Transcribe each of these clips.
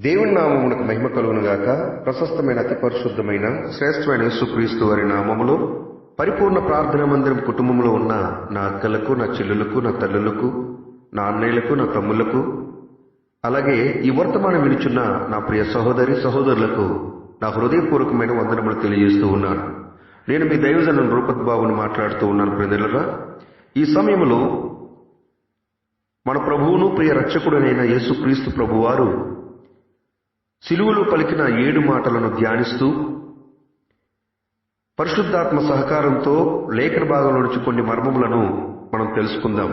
దేవుని నామమునకు మహిమ కలుగును గాక. ప్రశస్తమైన అతి పరిశుద్ధమైన శ్రేష్టమైన యేసుక్రీస్తు వారి నామములో పరిపూర్ణ ప్రార్థనా మందిరం కుటుంబంలో ఉన్న నా అక్కలకు, నా చెల్లెలకు, నా తల్లులకు, నా అన్నయ్యలకు, నా తమ్ముళ్లకు, అలాగే ఈ వర్తమానం వినుచున్న నా ప్రియ సహోదరి సహోదరులకు నా హృదయపూర్వకమైన వందనములు తెలియజేస్తూ ఉన్నాను. నేను మీ దైవజనుని రూపత్ బాబుని మాట్లాడుతూ ఉన్నాను. ప్రియమిత్రులారా, ఈ సమయంలో మన ప్రభువును ప్రియ రక్షకుడైన యేసుక్రీస్తు ప్రభువారు సిలువలో పలికిన 7 మాటలను ధ్యానిస్తూ పరిశుద్ధాత్మ సహకారంతో లేఖన భాగంలో నుంచి కొన్ని మర్మములను మనం తెలుసుకుందాం.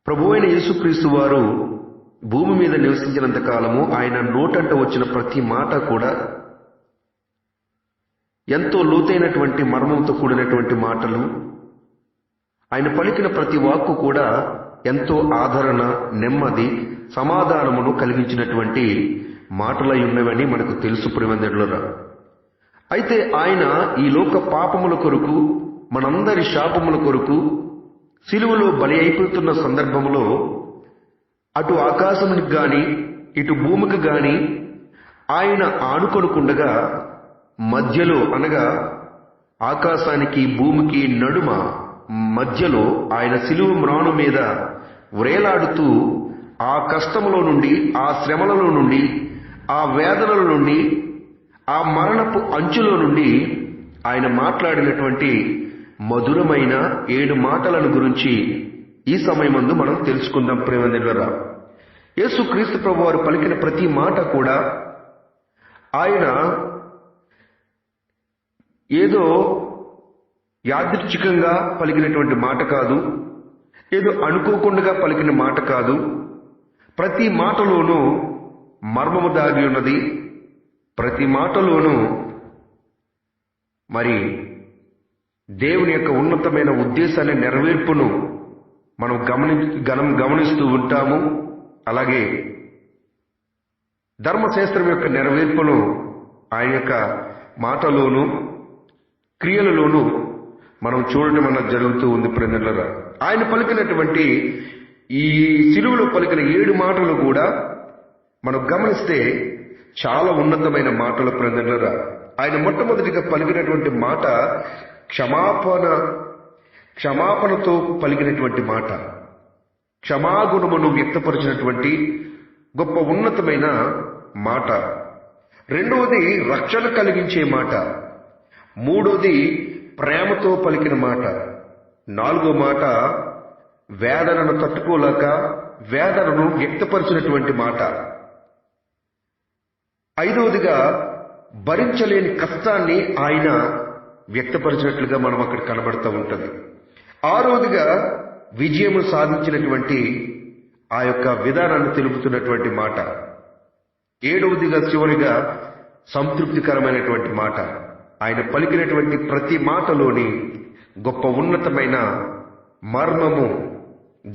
ప్రభువైన యేసుక్రీస్తు వారు భూమి మీద నివసించినంత కాలము ఆయన నోటంట వచ్చిన ప్రతి మాట కూడా ఎంతో లోతైనటువంటి మర్మంతో కూడినటువంటి మాటలు. ఆయన పలికిన ప్రతి వాక్కు కూడా ఎంతో ఆదరణ, నెమ్మది, సమాధానమును కలిగించినటువంటి మాటలై ఉన్నవని మనకు తెలుసు. ప్రియమిత్రులారా, అయితే ఆయన ఈ లోక పాపముల కొరకు, మనందరి శాపముల కొరకు సిలువలో బలి అయిపోతున్న సందర్భంలో అటు ఆకాశమునికి గాని ఇటు భూమికి గాని ఆయన ఆనుకొనుకుండగా మధ్యలో, అనగా ఆకాశానికి భూమికి నడుమ మధ్యలో ఆయన సిలువ మ్రాను మీద వ్రేలాడుతూ ఆ కష్టములో నుండి, ఆ శ్రమలలో నుండి, ఆ వేదనల నుండి, ఆ మరణపు అంచులో నుండి ఆయన మాట్లాడినటువంటి మధురమైన 7 మాటలను గురించి ఈ సమయమందు మనం తెలుసుకుందాం. ప్రియమిత్రులారా, యేసుక్రీస్తు ప్రభువారు పలికిన ప్రతి మాట కూడా ఆయన ఏదో యాదృచ్ఛికంగా పలికినటువంటి మాట కాదు, ఏదో అనుకోకుండా పలికిన మాట కాదు. ప్రతి మాటలోనూ మర్మము దాగి ఉన్నది. ప్రతి మాటలోనూ మరి దేవుని యొక్క ఉన్నతమైన ఉద్దేశాన్ని, నెరవేర్పును మనం గమనిస్తూ ఉంటాము. అలాగే ధర్మశాస్త్రం యొక్క నెరవేర్పును ఆయన యొక్క మాటలోను, క్రియలలోనూ మనం చూడటం అన్నది జరుగుతూ ఉంది. ప్రియమిత్రులారా, ఆయన పలికినటువంటి ఈ సిలువలో పలికిన 7 మాటలు కూడా మనం గమనిస్తే చాలా ఉన్నతమైన మాటలు. ప్రియమిత్రులారా, ఆయన మొట్టమొదటిగా పలికినటువంటి మాట క్షమాపణతో పలికినటువంటి మాట, క్షమాగుణమును వ్యక్తపరిచినటువంటి గొప్ప ఉన్నతమైన మాట. రెండవది రక్షణ కలిగించే మాట. మూడవది ప్రేమతో పలికిన మాట. 4వ మాట వేదనను తట్టుకోలేక వేదనను వ్యక్తపరిచినటువంటి మాట. 5వదిగా భరించలేని కష్టాన్ని ఆయన వ్యక్తపరిచినట్లుగా మనం అక్కడ కనబడుతూ ఉంటుంది. 6వదిగా విజయము సాధించినటువంటి ఆ యొక్క విధానాన్ని తెలుపుతున్నటువంటి మాట. 7వదిగా చివరిగా సంతృప్తికరమైనటువంటి మాట. ఆయన పలికినటువంటి ప్రతి మాటలోని గొప్ప ఉన్నతమైన మర్మము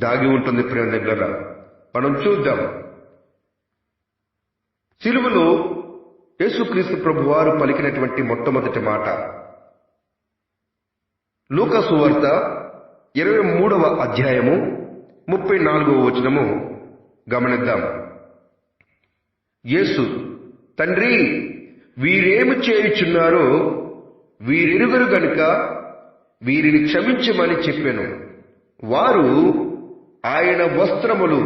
దాగి ఉంటుంది. ప్రియమిత్రులారా, మనం చూద్దాం. సిలువలో యేసుక్రీస్తు ప్రభువారు పలికినటువంటి మొట్టమొదటి మాట లూకా సువార్త 23వ అధ్యాయము 34వ వచనము గమనిద్దాం. యేసు, తండ్రి, వీరేమి చేయుచున్నారో వీరెరుగరు గనుక వీరిని క్షమించమని చెప్పాను. వారు ఆయన వస్త్రములు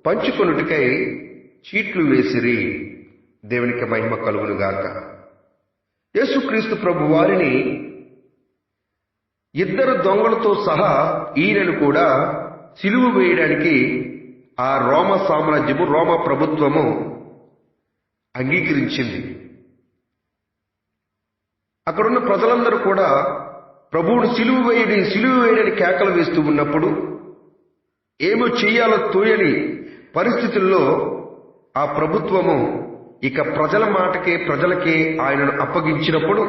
పంచుకొనుటకై చీట్లు వేసిరి. దేవునికి మహిమ కలుగును గాక. యేసుక్రీస్తు ప్రభు వారిని 2 దొంగలతో సహా ఈయనను కూడా సిలువ వేయడానికి ఆ రోమ సామ్రాజ్యము, రోమ ప్రభుత్వము అంగీకరించింది. అక్కడున్న ప్రజలందరూ కూడా ప్రభువును సిలువ వేయడానికి కేకలు వేస్తూ ఉన్నప్పుడు, ఏమో చెయ్యాలో తోయని పరిస్థితుల్లో ఆ ప్రభుత్వము ఇక ప్రజల మాటకే, ప్రజలకే ఆయనను అప్పగించినప్పుడు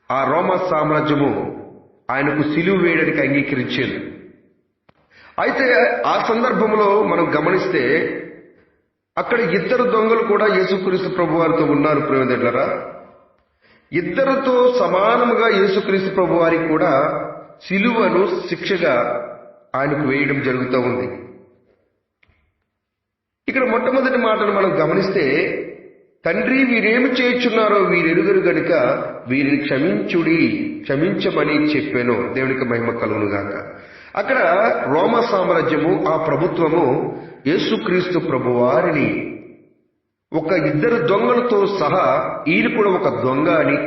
ఆ రోమా సామ్రాజ్యము ఆయనకు సిలువ వేయడానికి అంగీకరించింది. అయితే ఆ సందర్భంలో మనం గమనిస్తే అక్కడ 2 దొంగలు కూడా యేసుక్రీస్తు ప్రభువారితో ఉన్నారు. ప్రియమిత్రులారా, 2తో సమానముగా యేసుక్రీస్తు ప్రభువారికి కూడా సిలువను శిక్షగా ఆయనకు వేయడం జరుగుతూ ఉంది. ఇక్కడ మొట్టమొదటి మాటను మనం గమనిస్తే, తండ్రి వీరేమి చేయుచున్నారో వీరెరుగరు గనుక వీరిని క్షమించమని చెప్పాను. దేవునికి మహిమ కలుగునుగాక. అక్కడ రోమా సామ్రాజ్యము, ఆ ప్రభుత్వము యేసుక్రీస్తు ప్రభువారిని ఒక ఇద్దరు దొంగలతో సహా, ఈయన కూడా ఒక దొంగ అని,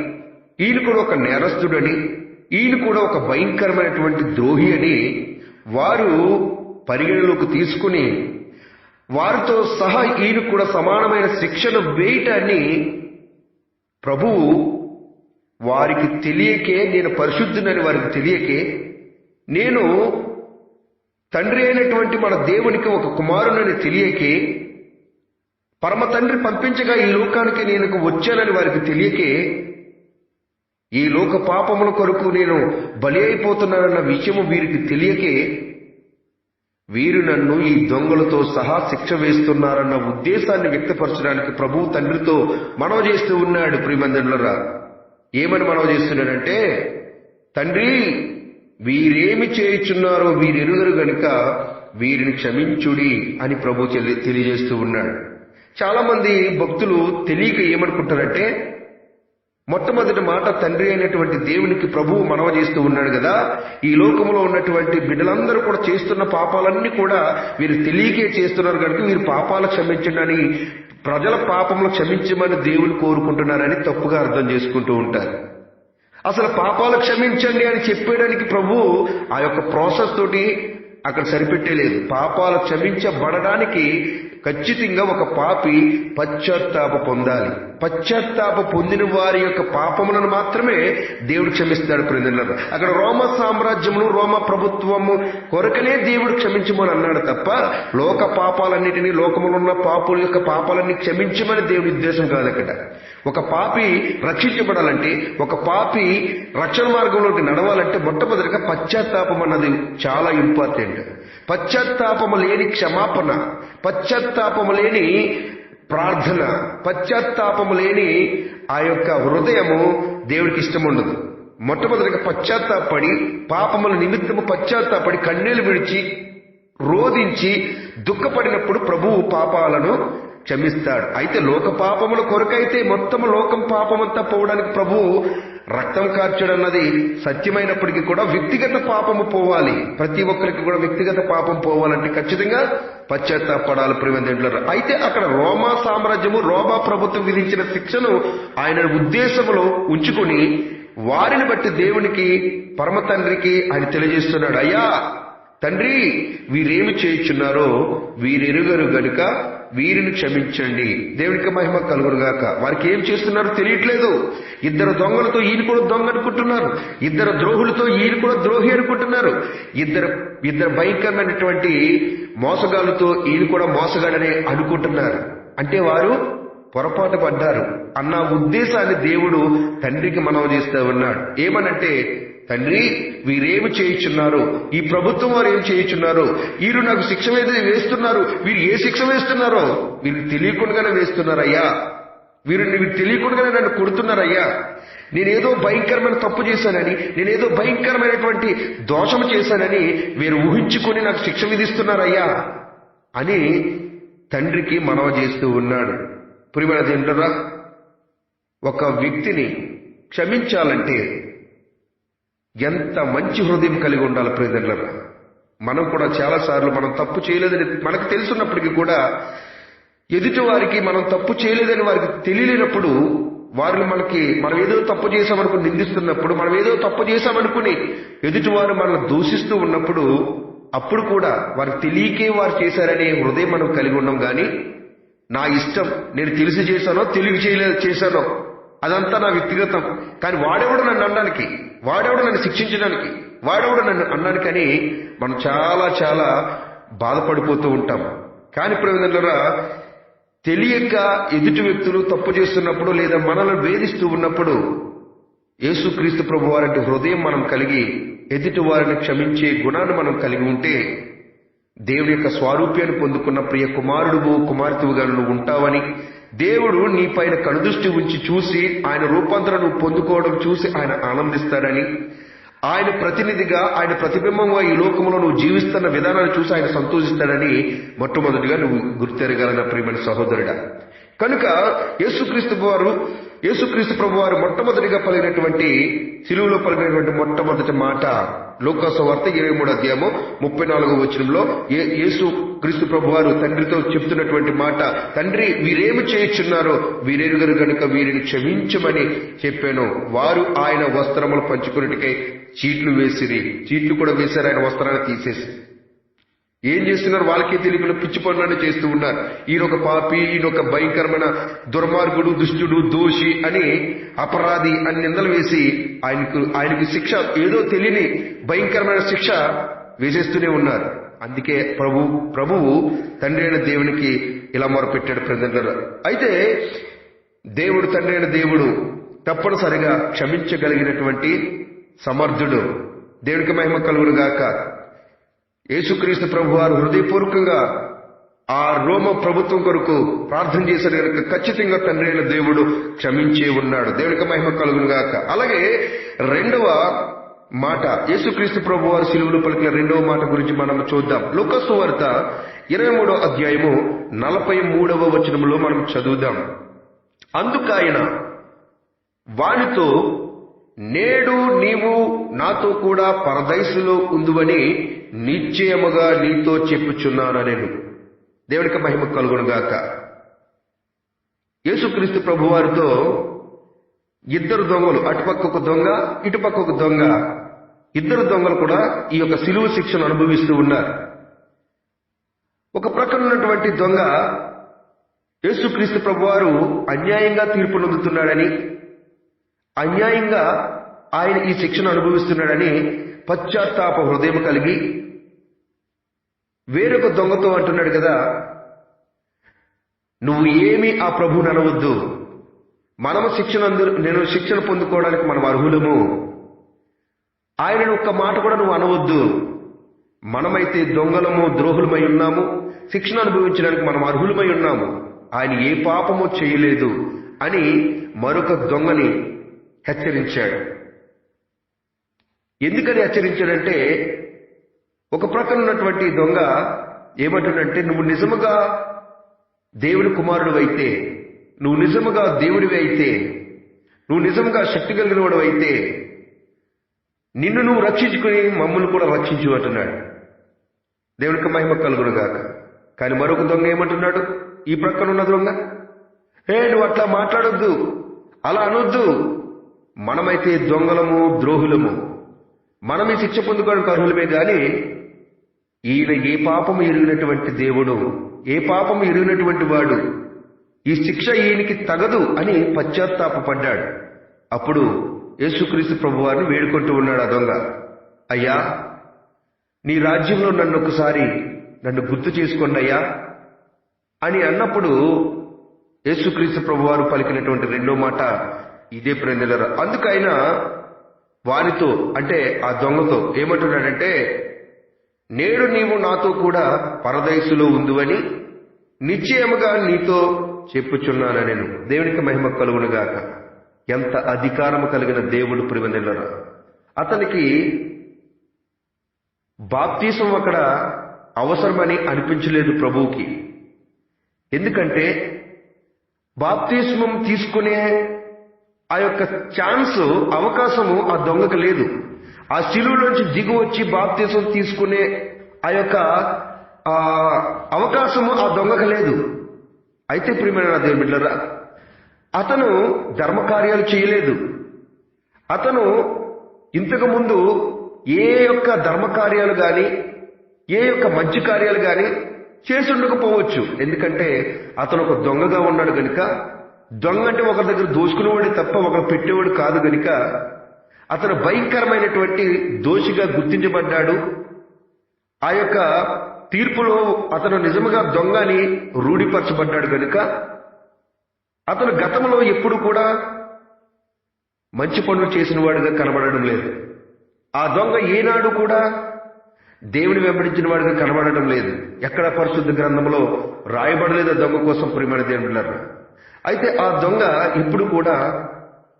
ఈయన కూడా ఒక నేరస్తుడని, ఈయన కూడా ఒక భయంకరమైనటువంటి ద్రోహి అని వారు పరిగణలోకి తీసుకుని వారితో సహా ఈయన కూడా సమానమైన శిక్షను వేయటాన్ని ప్రభువు వారికి తెలియకే, నేను పరిశుద్ధునని వారికి తెలియకే, నేను తండ్రి అయినటువంటి మన దేవునికి ఒక కుమారునని తెలియకే, పరమ తండ్రి పంపించగా ఈ లోకానికి నేను వచ్చానని వారికి తెలియకే, ఈ లోక పాపముల కొరకు నేను బలి అయిపోతున్నానన్న విషయము వీరికి తెలియకే, వీరు నన్ను ఈ దొంగలతో సహా శిక్ష వేస్తున్నారన్న ఉద్దేశాన్ని వ్యక్తపరచడానికి ప్రభువు తండ్రితో మనవి చేస్తూ ఉన్నాడు. ప్రియమందిరులారా, ఏమని మనవి చేస్తున్నాడంటే, తండ్రి వీరేమి చేయుచున్నారో వీరెరుగరు గనుక వీరిని క్షమించుడి అని ప్రభు తెలియజేస్తూ ఉన్నాడు. చాలా మంది భక్తులు తెలియక ఏమనుకుంటారంటే, మొట్టమొదటి మాట తండ్రి అయినటువంటి దేవునికి ప్రభువు మనవ చేస్తూ ఉన్నాడు కదా, ఈ లోకంలో ఉన్నటువంటి బిడ్డలందరూ కూడా చేస్తున్న పాపాలన్నీ కూడా వీరు తెలియకే చేస్తున్నారు కనుక వీరు పాపాలు క్షమించండి, ప్రజల పాపములు క్షమించమని దేవుని కోరుకుంటున్నారని తప్పుగా అర్థం చేసుకుంటూ ఉంటారు. అసలు పాపాలు క్షమించండి అని చెప్పేయడానికి ప్రభు ఆ యొక్క ప్రాసెస్ తోటి అక్కడ సరిపెట్టేలేదు. పాపాలు క్షమించబడడానికి ఖచ్చితంగా ఒక పాపి పశ్చాత్తాప పొందాలి. పశ్చాత్తాప పొందిన వారి యొక్క పాపములను మాత్రమే దేవుడు క్షమిస్తాడు. ప్రియులారా, అక్కడ రోమా సామ్రాజ్యమును, రోమా ప్రభుత్వము కొరకనే దేవుడు క్షమించమని అన్నాడు తప్ప లోక పాపాలన్నిటినీ, లోకములో ఉన్న పాపుల యొక్క పాపాలన్నీ క్షమించమని దేవుడి ఉద్దేశం కాదు. అక్కడ ఒక పాపి రక్షించబడాలంటే, ఒక పాపి రక్షణ మార్గంలోకి నడవాలంటే మొట్టమొదటిగా పశ్చాత్తాపం అన్నది చాలా ఇంపార్టెంట్. పశ్చాత్తాపము లేని క్షమాపణ, పశ్చాత్తాపము లేని ప్రార్థన, పశ్చాత్తాపము లేని ఆ యొక్క హృదయము దేవుడికి ఇష్టం ఉండదు. మొట్టమొదటిగా పశ్చాత్తాపడి, పాపముల నిమిత్తము పశ్చాత్తాపడి కన్నీళ్లు విడిచి రోధించి దుఃఖపడినప్పుడు ప్రభువు పాపాలను క్షమిస్తాడు. అయితే లోక పాపముల కొరకైతే మొత్తం లోకం పాపమంతా పోవడానికి ప్రభువు రక్తం కార్చడన్నది సత్యమైనప్పటికీ కూడా వ్యక్తిగత పాపము పోవాలి. ప్రతి ఒక్కరికి కూడా వ్యక్తిగత పాపం పోవాలంటే ఖచ్చితంగా పశ్చాత్తాపడాలి. ప్రియమందిరులారా, అయితే అక్కడ రోమా సామ్రాజ్యము, రోమా ప్రభుత్వం విధించిన శిక్షను ఆయన ఉద్దేశములో ఉంచుకుని వారిని బట్టి దేవునికి, పరమ తండ్రికి ఆయన తెలియజేస్తున్నాడు, అయ్యా తండ్రి వీరేమి చేయుచున్నారో వీరెరుగరు గనుక వీరిని క్షమించండి. దేవునికి మహిమ కలుగునుగాక. వారికి ఏం చేస్తున్నారో తెలియట్లేదు. ఇద్దరు దొంగలతో ఈయన కూడా దొంగ అనుకుంటున్నారు, ఇద్దరు ద్రోహులతో ఈయన కూడా ద్రోహి అనుకుంటున్నారు, ఇద్దరు భయంకరమైనటువంటి మోసగాళ్ళతో ఈయన కూడా మోసగాడని అనుకుంటున్నారు. అంటే వారు పొరపాటు పడ్డారు అన్న ఉద్దేశాన్ని దేవుడు తండ్రికి మనవి చేస్తూ ఉన్నాడు. ఏమనంటే, తండ్రి వీరేమి చేయుచున్నారు, ఈ ప్రభుత్వం వారు ఏం చేయుచున్నారు, వీరు నాకు శిక్ష వేస్తున్నారు, వీరు ఏ శిక్ష వేస్తున్నారో వీరికి తెలియకుండానే వేస్తున్నారయ్యా, వీరు తెలియకుండానే నన్ను కొడుతున్నారయ్యా, నేనేదో భయంకరమైన తప్పు చేశానని, నేనేదో భయంకరమైనటువంటి దోషం చేశానని వీరు ఊహించుకొని నాకు శిక్ష విధిస్తున్నారయ్యా అని తండ్రికి మనవి చేస్తూ ఉన్నాడు. ప్రియమైన దేవుడా, ఒక వ్యక్తిని క్షమించాలంటే ఎంత మంచి హృదయం కలిగి ఉండాలి. ప్రియదేవులారా, మనం కూడా చాలాసార్లు మనం తప్పు చేయలేదని మనకు తెలుసున్నప్పటికీ కూడా ఎదుటి వారికి మనం తప్పు చేయలేదని వారికి తెలియలేనప్పుడు, వారిని మనం ఏదో తప్పు చేశామనుకుని నిందిస్తున్నప్పుడు, మనం ఏదో తప్పు చేశామనుకుని ఎదుటివారు మనల్ని దూషిస్తూ ఉన్నప్పుడు, అప్పుడు కూడా వారికి తెలియకే వారు చేశారనే హృదయం మనం కలిగి ఉన్నాం. కానీ నా ఇష్టం, నేను తెలిసి చేశానో తెలివి చేశానో అదంతా నా వ్యక్తిగతం, కానీ వాడెవడు నన్ను అనడానికి, వాడెవడు నన్ను శిక్షించడానికి, వాడెవడు నన్ను అనడానికి అని మనం చాలా చాలా బాధపడిపోతూ ఉంటాం. కానీ ప్రియమిత్రులారా, తెలియక ఎదుటి వ్యక్తులు తప్పు చేస్తున్నప్పుడు లేదా మనల్ని వేధిస్తూ ఉన్నప్పుడు యేసుక్రీస్తు ప్రభు వారి హృదయం మనం కలిగి ఎదుటి వారిని క్షమించే గుణాన్ని మనం కలిగి ఉంటే దేవుడి యొక్క స్వారూప్యాన్ని పొందుకున్న ప్రియ కుమారుడువు కుమార్తెవుగా నువ్వు ఉంటావని, దేవుడు నీ పైన కనుదృష్టి ఉంచి చూసి ఆయన రూపాంతరం నువ్వు పొందుకోవడం చూసి ఆయన ఆనందిస్తాడని, ఆయన ప్రతినిధిగా, ఆయన ప్రతిబింబంగా ఈ లోకంలో నువ్వు జీవిస్తున్న విధానాన్ని చూసి ఆయన సంతోషిస్తాడని మొట్టమొదటిగా నువ్వు గుర్తెరగలన ప్రియమైన సహోదరుడా. కనుక యేసుక్రీస్తు ప్రభు వారు మొట్టమొదటిగా పలిగినటువంటి, సిలువలో పలిగినటువంటి మొట్టమొదటి మాట లూకా సువార్త 23:34 యేసు క్రీస్తు ప్రభు వారు తండ్రితో చెప్తున్నటువంటి మాట, తండ్రి వీరేమి చేయుచున్నారో వీరెరుగరు గనుక వీరిని క్షమించమని చెప్పాను. వారు ఆయన వస్త్రములు పంచుకున్నట్టుకై చీట్లు కూడా వేశారు. ఆయన వస్త్రాన్ని తీసేసి ఏం చేస్తున్నారు? వాళ్ళకే తెలియకుండా పిచ్చి పనులన్నీ చేస్తూ ఉన్నారు. ఈయనొక పాపి, ఈయనొక భయంకరమైన దుర్మార్గుడు, దుష్టుడు, దోషి అని, అపరాధి అని నిందలు వేసి ఆయనకి శిక్ష, ఏదో తెలియని భయంకరమైన శిక్ష వేసేస్తూనే ఉన్నారు. అందుకే ప్రభువు తండ్రి అయిన దేవునికి ఇలా మొరపెట్టాడు ప్రజలు. అయితే దేవుడు, తండ్రి అయిన దేవుడు తప్పనిసరిగా క్షమించగలిగినటువంటి సమర్థుడు. దేవునికి మహిమ కలుగును గాక. యేసుక్రీస్తు ప్రభు వారు హృదయపూర్వకంగా ఆ రోమ ప్రభుత్వం కొరకు ప్రార్థన చేశాడు కనుక ఖచ్చితంగా తండ్రి అయిన దేవుడు క్షమించే ఉన్నాడు. దేవునికి మహిమ కలుగును గాక. అలాగే రెండవ మాట, యేసుక్రీస్తు ప్రభు వారు సిలువలో పలికిన రెండవ మాట గురించి మనం చూద్దాం. లూకా సువార్త 23:43 మనం చదువుదాం. అందుకాయన వానితో, నేడు నీవు నాతో కూడా పరదైసులో ఉందువని నిశ్చయముగా నీతో చెప్పుచున్నానని. దేవునికి మహిమ కలుగును గాక. యేసుక్రీస్తు ప్రభు వారితో ఇద్దరు దొంగలు, అటుపక్క ఒక దొంగ, ఇటుపక్క ఒక దొంగ, ఇద్దరు దొంగలు కూడా ఈ యొక్క సిలువ శిక్షను అనుభవిస్తూ ఉన్నారు. ఒక ప్రక్కన ఉన్నటువంటి దొంగ యేసుక్రీస్తు ప్రభు వారు అన్యాయంగా తీర్పు నొందుతున్నాడని, అన్యాయంగా ఆయన ఈ శిక్షను అనుభవిస్తున్నాడని పశ్చాత్తాప హృదయం కలిగి వేరొక దొంగతో అంటున్నాడు కదా, నువ్వు ఏమీ ఆ ప్రభువుని అనవద్దు, నేను శిక్షణ పొందుకోవడానికి మనం అర్హులము, ఆయనను ఒక్క మాట కూడా నువ్వు అనవద్దు, మనమైతే దొంగలము, ద్రోహులమై ఉన్నాము, శిక్షణ అనుభవించడానికి మనం అర్హులమై ఉన్నాము, ఆయన ఏ పాపము చేయలేదు అని మరొక దొంగని హెచ్చరించాడు. ఎందుకని హెచ్చరించాడంటే, ఒక ప్రక్కన ఉన్నటువంటి దొంగ ఏమంటున్నాడంటే, నువ్వు నిజముగా దేవుడి కుమారుడు అయితే, నువ్వు నిజముగా దేవుడివి అయితే, నువ్వు నిజంగా శక్తి కలిగిన వాడు అయితే నిన్ను నువ్వు రక్షించుకుని మమ్మల్ని కూడా రక్షించు అంటున్నాడు. దేవునికి మహిమ కలుగును గాక. కానీ మరొక దొంగ ఏమంటున్నాడు, ఈ ప్రక్కన ఉన్న దొంగ, నువ్వు అట్లా మాట్లాడొద్దు, అలా అనొద్దు, మనమైతే దొంగలము, ద్రోహులము, మనం ఈ శిక్ష పొందుకోవడానికి అర్హులమే గాని ఈయన ఏ పాపము ఎరిగినటువంటి దేవుడు, ఏ పాపము ఎరిగినటువంటి వాడు, ఈ శిక్ష ఈయనకి తగదు అని పశ్చాత్తాపడ్డాడు. అప్పుడు యేసుక్రీస్తు ప్రభు వారిని వేడుకుంటూ ఉన్నాడు ఆ దొంగ, అయ్యా నీ రాజ్యంలో నన్ను గుర్తు చేసుకోండి అయ్యా అని అన్నప్పుడు యేసుక్రీస్తు ప్రభు వారు పలికినటువంటి రెండో మాట ఇదే ప్రేందలరా. అందుకైన వారితో, అంటే ఆ దొంగతో ఏమంటున్నాడంటే, నేడు నీవు నాతో కూడా పరదైసులో ఉందువని నిశ్చయముగా నీతో చెప్పుచున్నాను నేను. దేవునికి మహిమ కలుగునుగాక. ఎంత అధికారము కలిగిన దేవుడు ప్రియమైనలారా. అతనికి బాప్తీసం అక్కడ అవసరమని అనిపించలేదు ప్రభువుకి. ఎందుకంటే బాప్తిస్మం తీసుకునే ఆ యొక్క అవకాశము ఆ దొంగకు లేదు. ఆ శిలువలోంచి దిగు వచ్చి బాప్తిసం తీసుకునే ఆ యొక్క అవకాశము ఆ దొంగకు లేదు. అయితే ప్రియమైన దేవుని బిడ్డలారా, అతను ధర్మకార్యాలు చేయలేదు. అతను ఇంతకు ముందు ఏ యొక్క ధర్మకార్యాలు గాని, ఏ యొక్క మంచి కార్యాలు గాని చేసి ఉండకపోవచ్చు. ఎందుకంటే అతను ఒక దొంగగా ఉన్నాడు గనుక, దొంగ అంటే ఒకరి దగ్గర దోచుకునేవాడు తప్ప ఒకరు పెట్టేవాడు కాదు గనుక అతను భయంకరమైనటువంటి దోషిగా గుర్తించబడ్డాడు. ఆ యొక్క తీర్పులో అతను నిజముగా దొంగ అని రూఢిపరచబడ్డాడు గనుక అతను గతంలో ఎప్పుడు కూడా మంచి పనులు చేసిన వాడిగా కనబడడం లేదు. ఆ దొంగ ఏనాడు కూడా దేవుని వెంబడించిన వాడిగా కనబడటం లేదు. ఎక్కడ పరిశుద్ధ గ్రంథంలో రాయబడలేదు ఆ దొంగ కోసం ప్రియమైన దేవుని బిడ్డలారా. అయితే ఆ దొంగ ఇప్పుడు కూడా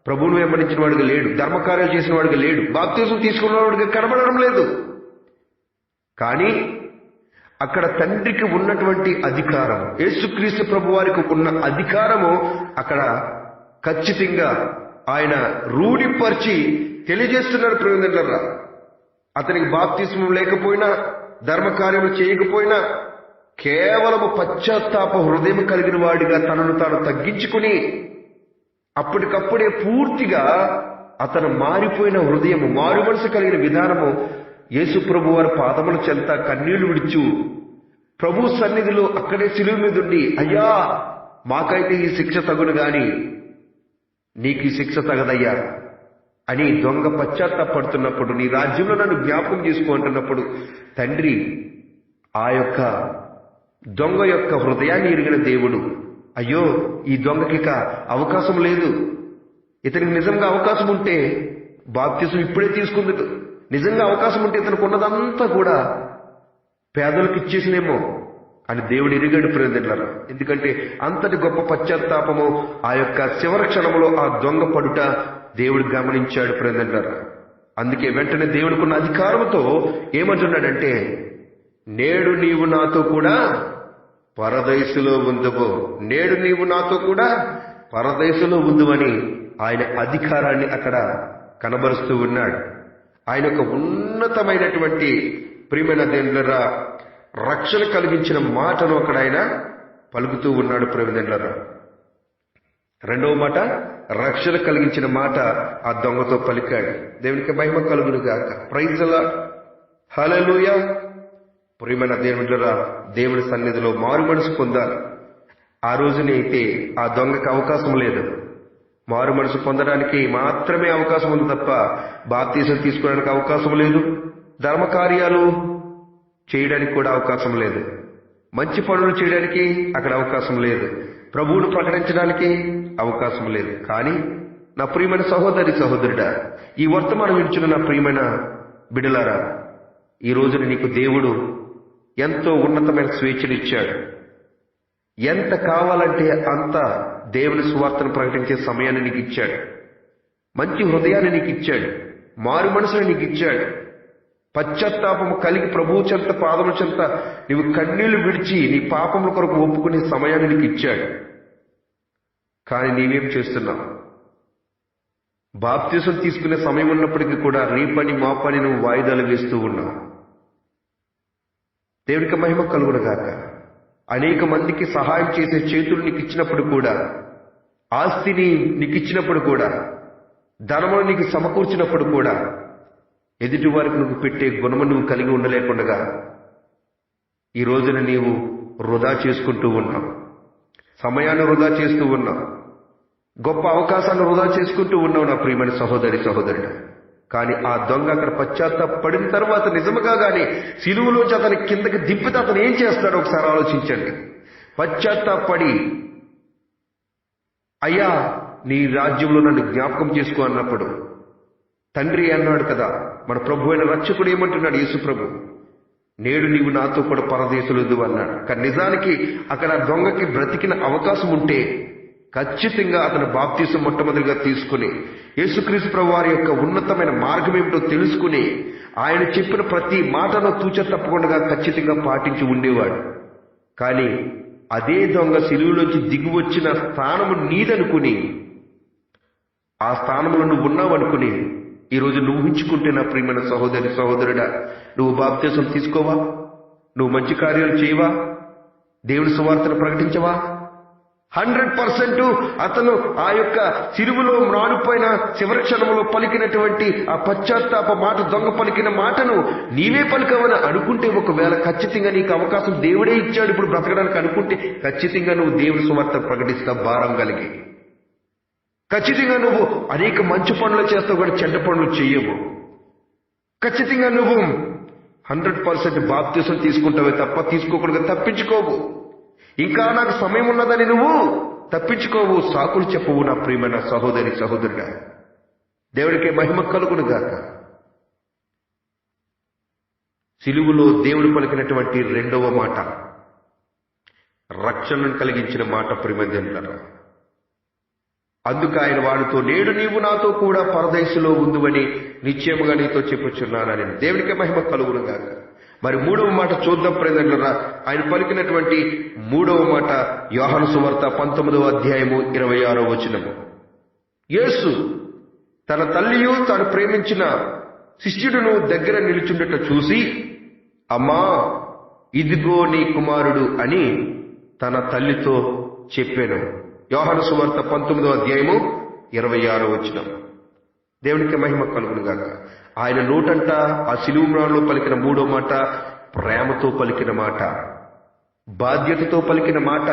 ప్రభువును వెంబడించిన వాడిగా లేడు, ధర్మకార్యాలు చేసిన వాడిగా లేడు, బాప్తిజం తీసుకున్న వాడిగా కనబడడం లేదు. కానీ అక్కడ తండ్రికి ఉన్నటువంటి అధికారం, యేసుక్రీస్తు ప్రభు వారికి ఉన్న అధికారము అక్కడ ఖచ్చితంగా ఆయన రూఢిపరిచి తెలియజేస్తున్నారు. ప్రియమిత్రులారా, అతనికి బాప్తిస్మం లేకపోయినా, ధర్మకార్యము చేయకపోయినా, కేవలము పశ్చాత్తాప హృదయం కలిగిన వాడిగా తనను తాను తగ్గించుకుని అప్పటికప్పుడే పూర్తిగా అతను మారిపోయిన హృదయము, మారు మనసు కలిగిన విధానము యేసు ప్రభు వారి పాదముల చెంత కన్నీళ్లు విడుచు ప్రభు సన్నిధిలో అక్కడే శిలువ మీద ఉండి, అయ్యా మాకైతే ఈ శిక్ష తగును గాని నీకు ఈ శిక్ష తగదయ్యా అని దొంగ పశ్చాత్తాపడుతున్నప్పుడు, నీ రాజ్యంలో నన్ను జ్ఞాపకం చేసుకుంటున్నప్పుడు తండ్రి ఆ యొక్క దొంగ యొక్క హృదయాన్ని ఎరిగిన దేవుడు, అయ్యో ఈ దొంగకి ఇక అవకాశం లేదు, ఇతనికి నిజంగా అవకాశం ఉంటే బాప్తిసం ఇప్పుడే తీసుకుంది, నిజంగా అవకాశం ఉంటే ఇతనికి ఉన్నదంతా కూడా పేదలకు ఇచ్చేసినేమో అని దేవుడు ఎరిగాడు. ప్రియమిత్రులారా, ఎందుకంటే అంతటి గొప్ప పశ్చాత్తాపము ఆ యొక్క చివరి క్షణంలో ఆ దొంగ పడుట దేవుడు గమనించాడు. ప్రియమిత్రులారా, అందుకే వెంటనే దేవుడికున్న అధికారంతో ఏమంటున్నాడంటే, నేడు నీవు నాతో కూడా పరదైసులో ఉందువు, నేడు నీవు నాతో కూడా పరదైసులో ఉందువని ఆయన అధికారాన్ని అక్కడ కనబరుస్తూ ఉన్నాడు. ఆయన యొక్క ఉన్నతమైనటువంటి ప్రియమైన దేవునిరా రక్షణ కలిగించిన మాటను అక్కడ ఆయన పలుకుతూ ఉన్నాడు. ప్రియమిత్రులారా, రెండవ మాట, రక్షణ కలిగించిన మాట ఆ దొంగతో పలికాడు. దేవునికి మహిమ కలుగును గాక. ప్రైజ్ ది లార్డ్, హల్లెలూయా. ప్రియమైన దేవునిరా, దేవుని సన్నిధిలో మారు మనసు పొందాలి. ఆ రోజునైతే ఆ దొంగకి అవకాశం లేదు. మారు మనసు పొందడానికి మాత్రమే అవకాశం ఉంది తప్ప బాప్తీసం తీసుకోవడానికి అవకాశం లేదు, ధర్మకార్యాలు చేయడానికి కూడా అవకాశం లేదు, మంచి పనులు చేయడానికి అక్కడ అవకాశం లేదు, ప్రభువును ప్రకటించడానికి అవకాశం లేదు. కానీ నా ప్రియమైన సహోదరి సహోదరుడా, ఈ వర్తమానం వింటున్న నా ప్రియమైన బిడ్డలారా, ఈ రోజున నీకు దేవుడు ఎంతో ఉన్నతమైన స్వేచ్ఛనిచ్చాడు. ఎంత కావాలంటే అంత దేవుని సువార్తను ప్రకటించే సమయాన్ని నీకు ఇచ్చాడు, మంచి హృదయాన్ని నీకు ఇచ్చాడు, మారు మనసుని నీకు ఇచ్చాడు. పశ్చాత్తాపము కలిగి ప్రభువు చెంత పాదముల చెంత నీవు కన్నీళ్లు విడిచి నీ పాపముల కొరకు ఒప్పుకునే సమయాన్ని నీకు ఇచ్చాడు. కానీ నీవేం చేస్తున్నావు? బాప్తిసం తీసుకునే సమయం ఉన్నప్పటికీ కూడా రేపని మాపని నువ్వు వాయిదాలు వేస్తూ ఉన్నావు. దేవునికి మహిమ కలుగును గాక. అనేక మందికి సహాయం చేసే చేతులు నీకు ఇచ్చినప్పుడు కూడా, ఆస్తిని నీకు ఇచ్చినప్పుడు కూడా, ధనమును నీకు సమకూర్చినప్పుడు కూడా, ఎదుటి వారికి నువ్వు పెట్టే గుణము నువ్వు కలిగి ఉండలేకుండా ఈ రోజున నీవు వృధా చేసుకుంటూ ఉన్నావు, సమయాన్ని వృధా చేస్తూ ఉన్నావు, గొప్ప అవకాశాన్ని వృధా చేసుకుంటూ ఉన్నావు నా ప్రియమైన సహోదరి సహోదరుడు. కానీ ఆ దొంగ అక్కడ పశ్చాత్తాపడిన తర్వాత నిజముగా గాని సిలువలోంచి అతని కిందకి దింపితే అతను ఏం చేస్తాడో ఒకసారి ఆలోచించండి. పశ్చాత్తాపడి, అయ్యా నీ రాజ్యంలో నన్ను జ్ఞాపకం చేసుకో అన్నప్పుడు తండ్రి అన్నాడు కదా, మన ప్రభు అయిన రక్షకుడు ఏమంటున్నాడు? యేసు ప్రభు, నేడు నీవు నాతో కూడా పరదేశులదు అన్నాడు. కానీ నిజానికి అక్కడ దొంగకి బ్రతికిన అవకాశం ఉంటే ఖచ్చితంగా అతను బాప్తీసం మొట్టమొదటిగా తీసుకుని యేసుక్రీస్తు ప్రభు వారి యొక్క ఉన్నతమైన మార్గం ఏమిటో తెలుసుకుని ఆయన చెప్పిన ప్రతి మాటను తూచ తప్పకుండా ఖచ్చితంగా పాటించి ఉండేవాడు. కానీ అదే దొంగ సిలువలోంచి దిగి వచ్చిన స్థానము నీదనుకుని, ఆ స్థానంలో నువ్వు ఉన్నావనుకుని ఈరోజు నువ్వు ఊహించుకుంటే నా ప్రియమైన సహోదరి సహోదరుడా, నువ్వు బాప్తీసం తీసుకోవా? నువ్వు మంచి కార్యాలు చేయవా? దేవుని సువార్తను ప్రకటించవా? 100% అతను ఆ యొక్క సిలువలో మ్రానుపైన చివరి క్షణంలో పలికినటువంటి ఆ పశ్చాత్తాప మాట, దొంగ పలికిన మాటను నీవే పలికవని అనుకుంటే, ఒకవేళ ఖచ్చితంగా నీకు అవకాశం దేవుడే ఇచ్చాడు ఇప్పుడు బ్రతకడానికి అనుకుంటే, ఖచ్చితంగా నువ్వు దేవుని సువార్త ప్రకటిస్తా భారం కలిగి. ఖచ్చితంగా నువ్వు అనేక మంచి పనులు చేస్తావు కానీ చెడ్డ పనులు చేయవు. ఖచ్చితంగా నువ్వు 100% బాప్తిసం తీసుకుంటావే తప్ప తీసుకోకుండా తప్పించుకోవు. ఇంకా నాకు సమయం ఉన్నదని నువ్వు తప్పించుకోవు, సాకులు చెప్పవు నా ప్రియమైన సహోదరి సహోదరుడా. దేవుడికి మహిమ కలుగును గాక. సిలువలో దేవుడు పలికినటువంటి రెండవ మాట, రక్షణను కలిగించిన మాట. ప్రియమైన దేవులారా, అందుకు ఆయన వాడితో, నేడు నీవు నాతో కూడా పరదేశులో ఉందువని నిశ్చయముగా నీతో చెప్పుచున్నానని. దేవునికి మహిమ కలుగును గాక. మరి మూడవ మాట చూద్దాం ప్రేదనులారా. ఆయన పలికినటువంటి మూడవ మాట యోహాను సువార్త 19వ అధ్యాయము 26వ వచనము. యేసు తన తల్లియు తాను ప్రేమించిన శిష్యుడును దగ్గర నిలుచుండట చూసి, అమ్మా ఇదిగో నీ కుమారుడు అని తన తల్లితో చెప్పాను. యోహాను సువార్త 19వ అధ్యాయము 26వ వచనం. దేవునికి మహిమ కలుగును గాక. ఆయన నోటంట ఆ సిలువ మ్రాణులో పలికిన మూడో మాట ప్రేమతో పలికిన మాట, బాధ్యతతో పలికిన మాట.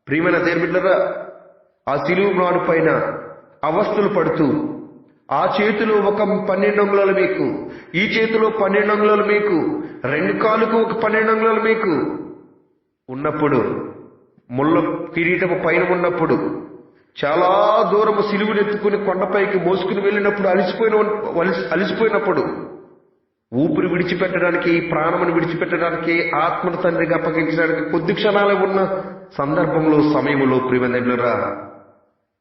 ప్రియమైన దేవుని బిడ్డలారా, ఆ సిలువ మ్రాణు పైన అవస్థలు పడుతూ ఆ చేతిలో ఒక 12 అంగుళాలు మీకు, ఈ చేతిలో 12 అంగుళాలు మీకు, 2 కాళ్ళకు ఒక 12 అంగుళాలు మీకు ఉన్నప్పుడు, ముళ్ళ కిరీటము పైన ఉన్నప్పుడు, చాలా దూరము సిలువనెత్తుకుని కొండపైకి మోసుకుని వెళ్ళినప్పుడు అలిసిపోయినప్పుడు ఊపిరి విడిచిపెట్టడానికి, ప్రాణమును విడిచిపెట్టడానికి, ఆత్మను తండ్రికి అప్పగించడానికి కొద్ది క్షణాలే ఉన్న సందర్భంలో, సమయంలో ప్రియమైనరా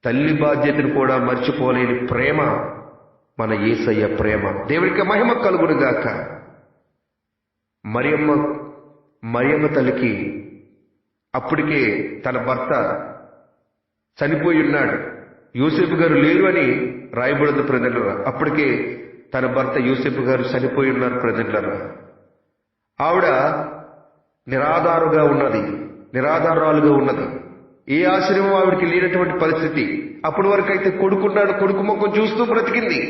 తల్లి బాధ్యతను కూడా మర్చిపోలేని ప్రేమ మన యేసయ్య ప్రేమ. దేవునికి మహిమ కలుగును గాక. మరియమ్మ తల్లికి అప్పటికే తన భర్త చనిపోయి ఉన్నాడు, యోసేపు గారు లేరు అని రాయబడింది ప్రజలరా. అప్పటికే తన భర్త యోసేపు గారు చనిపోయి ఉన్నారు ప్రజలరా. ఆవిడ నిరాధారాలుగా ఉన్నది. ఏ ఆశ్రమం ఆవిడికి లేనటువంటి పరిస్థితి. అప్పటి వరకు అయితే కొడుకున్నాడు, కొడుకు ముఖం చూస్తూ బ్రతికింది.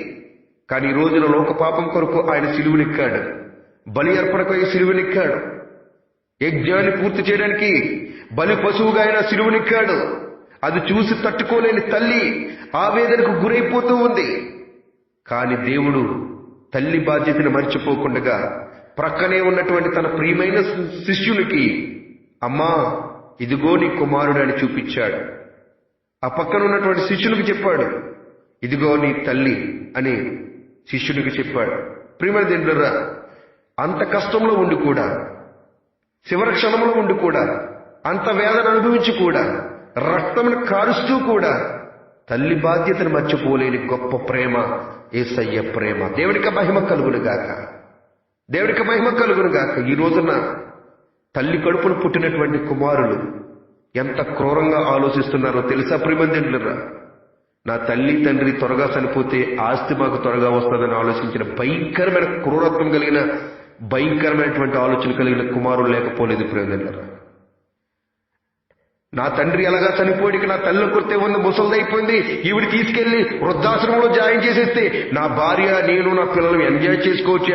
కానీ ఈ రోజున లోక పాపం కొరకు ఆయన సిలువనెక్కాడు, బలి అర్పణకు సిలువనెక్కాడు, యజ్ఞాన్ని పూర్తి చేయడానికి బలి పశువుగా ఆయన సిలువనెక్కాడు. అది చూసి తట్టుకోలేని తల్లి ఆవేదనకు గురైపోతూ ఉంది. కాని దేవుడు తల్లి బాధ్యతను మర్చిపోకుండా ప్రక్కనే ఉన్నటువంటి తన ప్రియమైన శిష్యునికి, అమ్మా ఇదిగో నీ కుమారుడు అని చూపించాడు. ఆ పక్కన ఉన్నటువంటి శిష్యునికి చెప్పాడు, ఇదిగో నీ తల్లి అని శిష్యునికి చెప్పాడు. ప్రియమైన దేవుడా, అంత కష్టంలో ఉండి కూడా, చివరి క్షణంలో ఉండి కూడా, అంత వేదన అనుభవించి కూడా, రక్తమును కారుస్తూ కూడా తల్లి బాధ్యతను మర్చిపోలేని గొప్ప ప్రేమ యేసయ్య ప్రేమ. దేవునికి మహిమ కలుగును గాక. దేవునికి మహిమ కలుగును గాక. ఈ రోజున తల్లి కడుపును పుట్టినటువంటి కుమారులు ఎంత క్రూరంగా ఆలోచిస్తున్నారో తెలుసా ప్రియమందిరా? నా తల్లి తండ్రి త్వరగా చనిపోతే ఆస్తి మాకు త్వరగా వస్తుందని ఆలోచించిన భయంకరమైన క్రూరత్వం కలిగిన, భయంకరమైనటువంటి ఆలోచన కలిగిన కుమారులు లేకపోలేదు ప్రియమందిరా. నా తండ్రి ఎలాగా చనిపోయికి నా తల్లి కొడితే ఉన్న ముసలిదైపోయింది, ఈవిడ తీసుకెళ్లి వృద్ధాశ్రమంలో జాయిన్ చేసేస్తే నా భార్య, నేను, నా పిల్లలు ఎంజాయ్ చేసుకోవచ్చు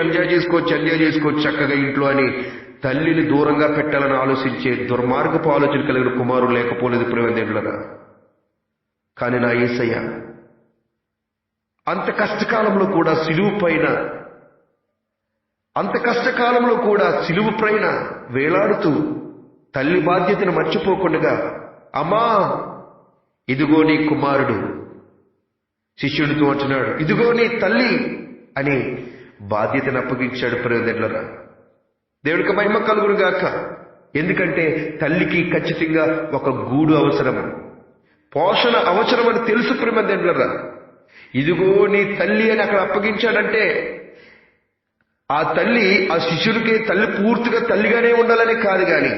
చక్కగా ఇంట్లో అని తల్లిని దూరంగా పెట్టాలని ఆలోచించే దుర్మార్గపు ఆలోచన కలిగిన కుమారులు లేకపోలేదు ప్రియమందిరా. కానీ నా యేసయ్య అంత కష్టకాలంలో కూడా సిలువ పైన వేలాడుతూ తల్లి బాధ్యతను మర్చిపోకుండా, అమ్మా ఇదిగో నీ కుమారుడు, శిష్యుడితో అంటున్నాడు, ఇదిగో నీ తల్లి అని బాధ్యతను అప్పగించాడు ప్రియమందిరా. దేవుడికి మహిమ కలుగును గాక. ఎందుకంటే తల్లికి ఖచ్చితంగా ఒక గూడు అవసరం, పోషణ అవసరం అని తెలుసు ప్రియమందిరా. ఇదిగో నీ తల్లి అని అక్కడ అప్పగించాడంటే ఆ తల్లి, ఆ శిష్యుడికి తల్లి పూర్తిగా తల్లిగానే ఉండాలని కాదు, గాని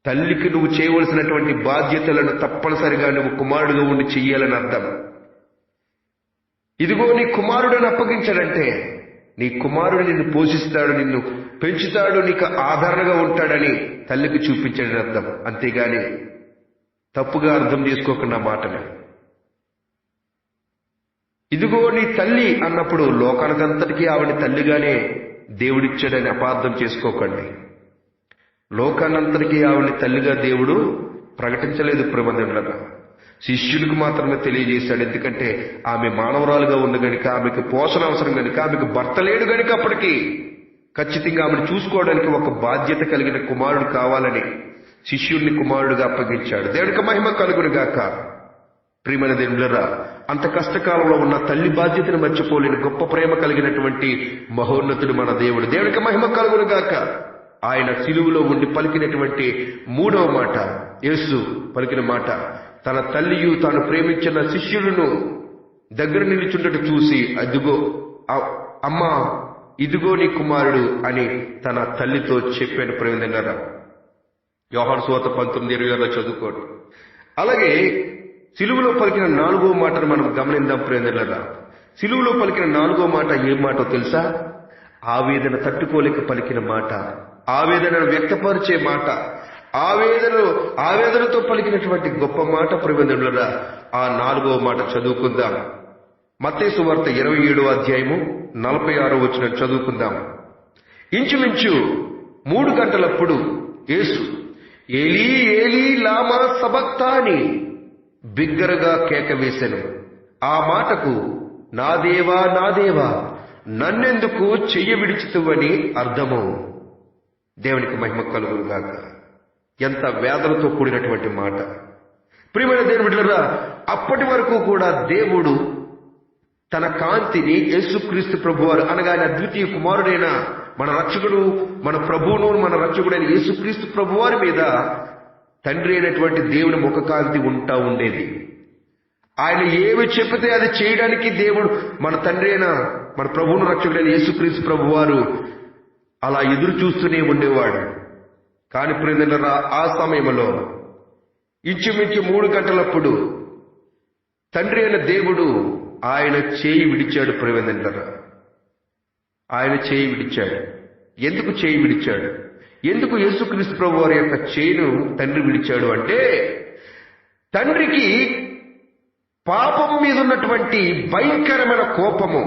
తల్లికి నువ్వు చేయవలసినటువంటి బాధ్యతలను తప్పనిసరిగా నువ్వు కుమారుడుగా ఉండి చెయ్యాలని అర్థం. ఇదిగో నీ కుమారుడని అప్పగించాడంటే నీ కుమారుడు నిన్ను పోషిస్తాడు, నిన్ను పెంచుతాడు, నీకు ఆదరణగా ఉంటాడని తల్లికి చూపించాడని అర్థం. అంతేగాని తప్పుగా అర్థం చేసుకోకుండా మాటలు. ఇదిగో నీ తల్లి అన్నప్పుడు లోకానికంతటికీ ఆవిడ తల్లిగానే దేవుడిచ్చాడని అపార్థం చేసుకోకండి. లోకానంతటికీ ఆవిడ తల్లిగా దేవుడు ప్రకటించలేదు ప్రియమందిరా. శిష్యులకు మాత్రమే తెలియజేశాడు. ఎందుకంటే ఆమె మానవరాలుగా ఉంది గనుక, ఆమెకు పోషణ అవసరం గనుక, ఆమెకు భర్త లేడు గనుక అప్పటికి ఖచ్చితంగా ఆమెను చూసుకోవడానికి ఒక బాధ్యత కలిగిన కుమారుడు కావాలని శిష్యుడిని కుమారుడుగా అప్పగించాడు. దేవుడికి మహిమ కలుగును గాక. ప్రియమైన దేవుళ్ళరా, అంత కష్టకాలంలో ఉన్న తల్లి బాధ్యతను మర్చిపోలేని గొప్ప ప్రేమ కలిగినటువంటి మహోన్నతుడు మన దేవుడు. దేవుడికి మహిమ కలుగును గాక. ఆయన సిలువలో ఉండి పలికినటువంటి మూడవ మాట, యేసు పలికిన మాట, తన తల్లియు తాను ప్రేమించిన శిష్యులను దగ్గర నిలుచుండట చూసి, అదిగో అమ్మా, ఇదిగో నీ కుమారుడు అని తన తల్లితో చెప్పాను. ప్రేమిందన్నారా? యోహాను సువార్త 19:20 చదువుకోండి. అలాగే సిలువలో పలికిన 4వ మాటను మనం గమనిద్దాం. ప్రేమిందన్నారా? సిలువలో పలికిన 4వ మాట ఏం మాటో తెలుసా? ఆవేదన తట్టుకోలేక పలికిన మాట, ఆవేదనను వ్యక్తపరిచే మాట, ఆవేదనతో పలికినటువంటి గొప్ప మాట. ప్రేమిందన్నారా? ఆ 4వ మాట చదువుకుందాం. మత్తయి సువార్త 27:46 చదువుకుందాం. ఇంచుమించు 3 గంటలప్పుడు యేసు ఏలీ ఏలీ లామా సబక్తాని బిగ్గరగా కేక వేసెను. ఆ మాటకు నా దేవా నా దేవా నన్నెందుకు చెయ్య విడిచితువని అర్థము. దేవునికి మహిమ కలుగునుగాక. ఎంత వేదనతో కూడినటువంటి మాట. ప్రియమైన దేవుని బిడ్డలారా, అప్పటి వరకు కూడా దేవుడు తన కాంతిని యేసుక్రీస్తు ప్రభువారు అనగా ఆయన అద్వితీయ కుమారుడైన మన రక్షకుడు, మన ప్రభువును, మన రక్షకుడైన యేసుక్రీస్తు ప్రభువారి మీద తండ్రి అయినటువంటి దేవుని ముఖ కాంతి ఉంటా ఉండేది. ఆయన ఏమి చెబితే అది చేయడానికి దేవుడు, మన తండ్రి అయిన మన ప్రభువును రక్షకుడైన యేసుక్రీస్తు ప్రభువారు అలా ఎదురు చూస్తూనే ఉండేవాడు. కాని ప్రియమైన ఆ సమయంలో ఇంచుమించు 3 గంటలప్పుడు తండ్రి అయిన దేవుడు ఆయన చేయి విడిచాడు. ప్రియమైన ఆయన చేయి విడిచాడు. ఎందుకు చేయి విడిచాడు? ఎందుకు యేసుక్రీస్తు ప్రభు వారి యొక్క చేయిను తండ్రి విడిచాడు అంటే, తండ్రికి పాపం మీద ఉన్నటువంటి భయంకరమైన కోపము,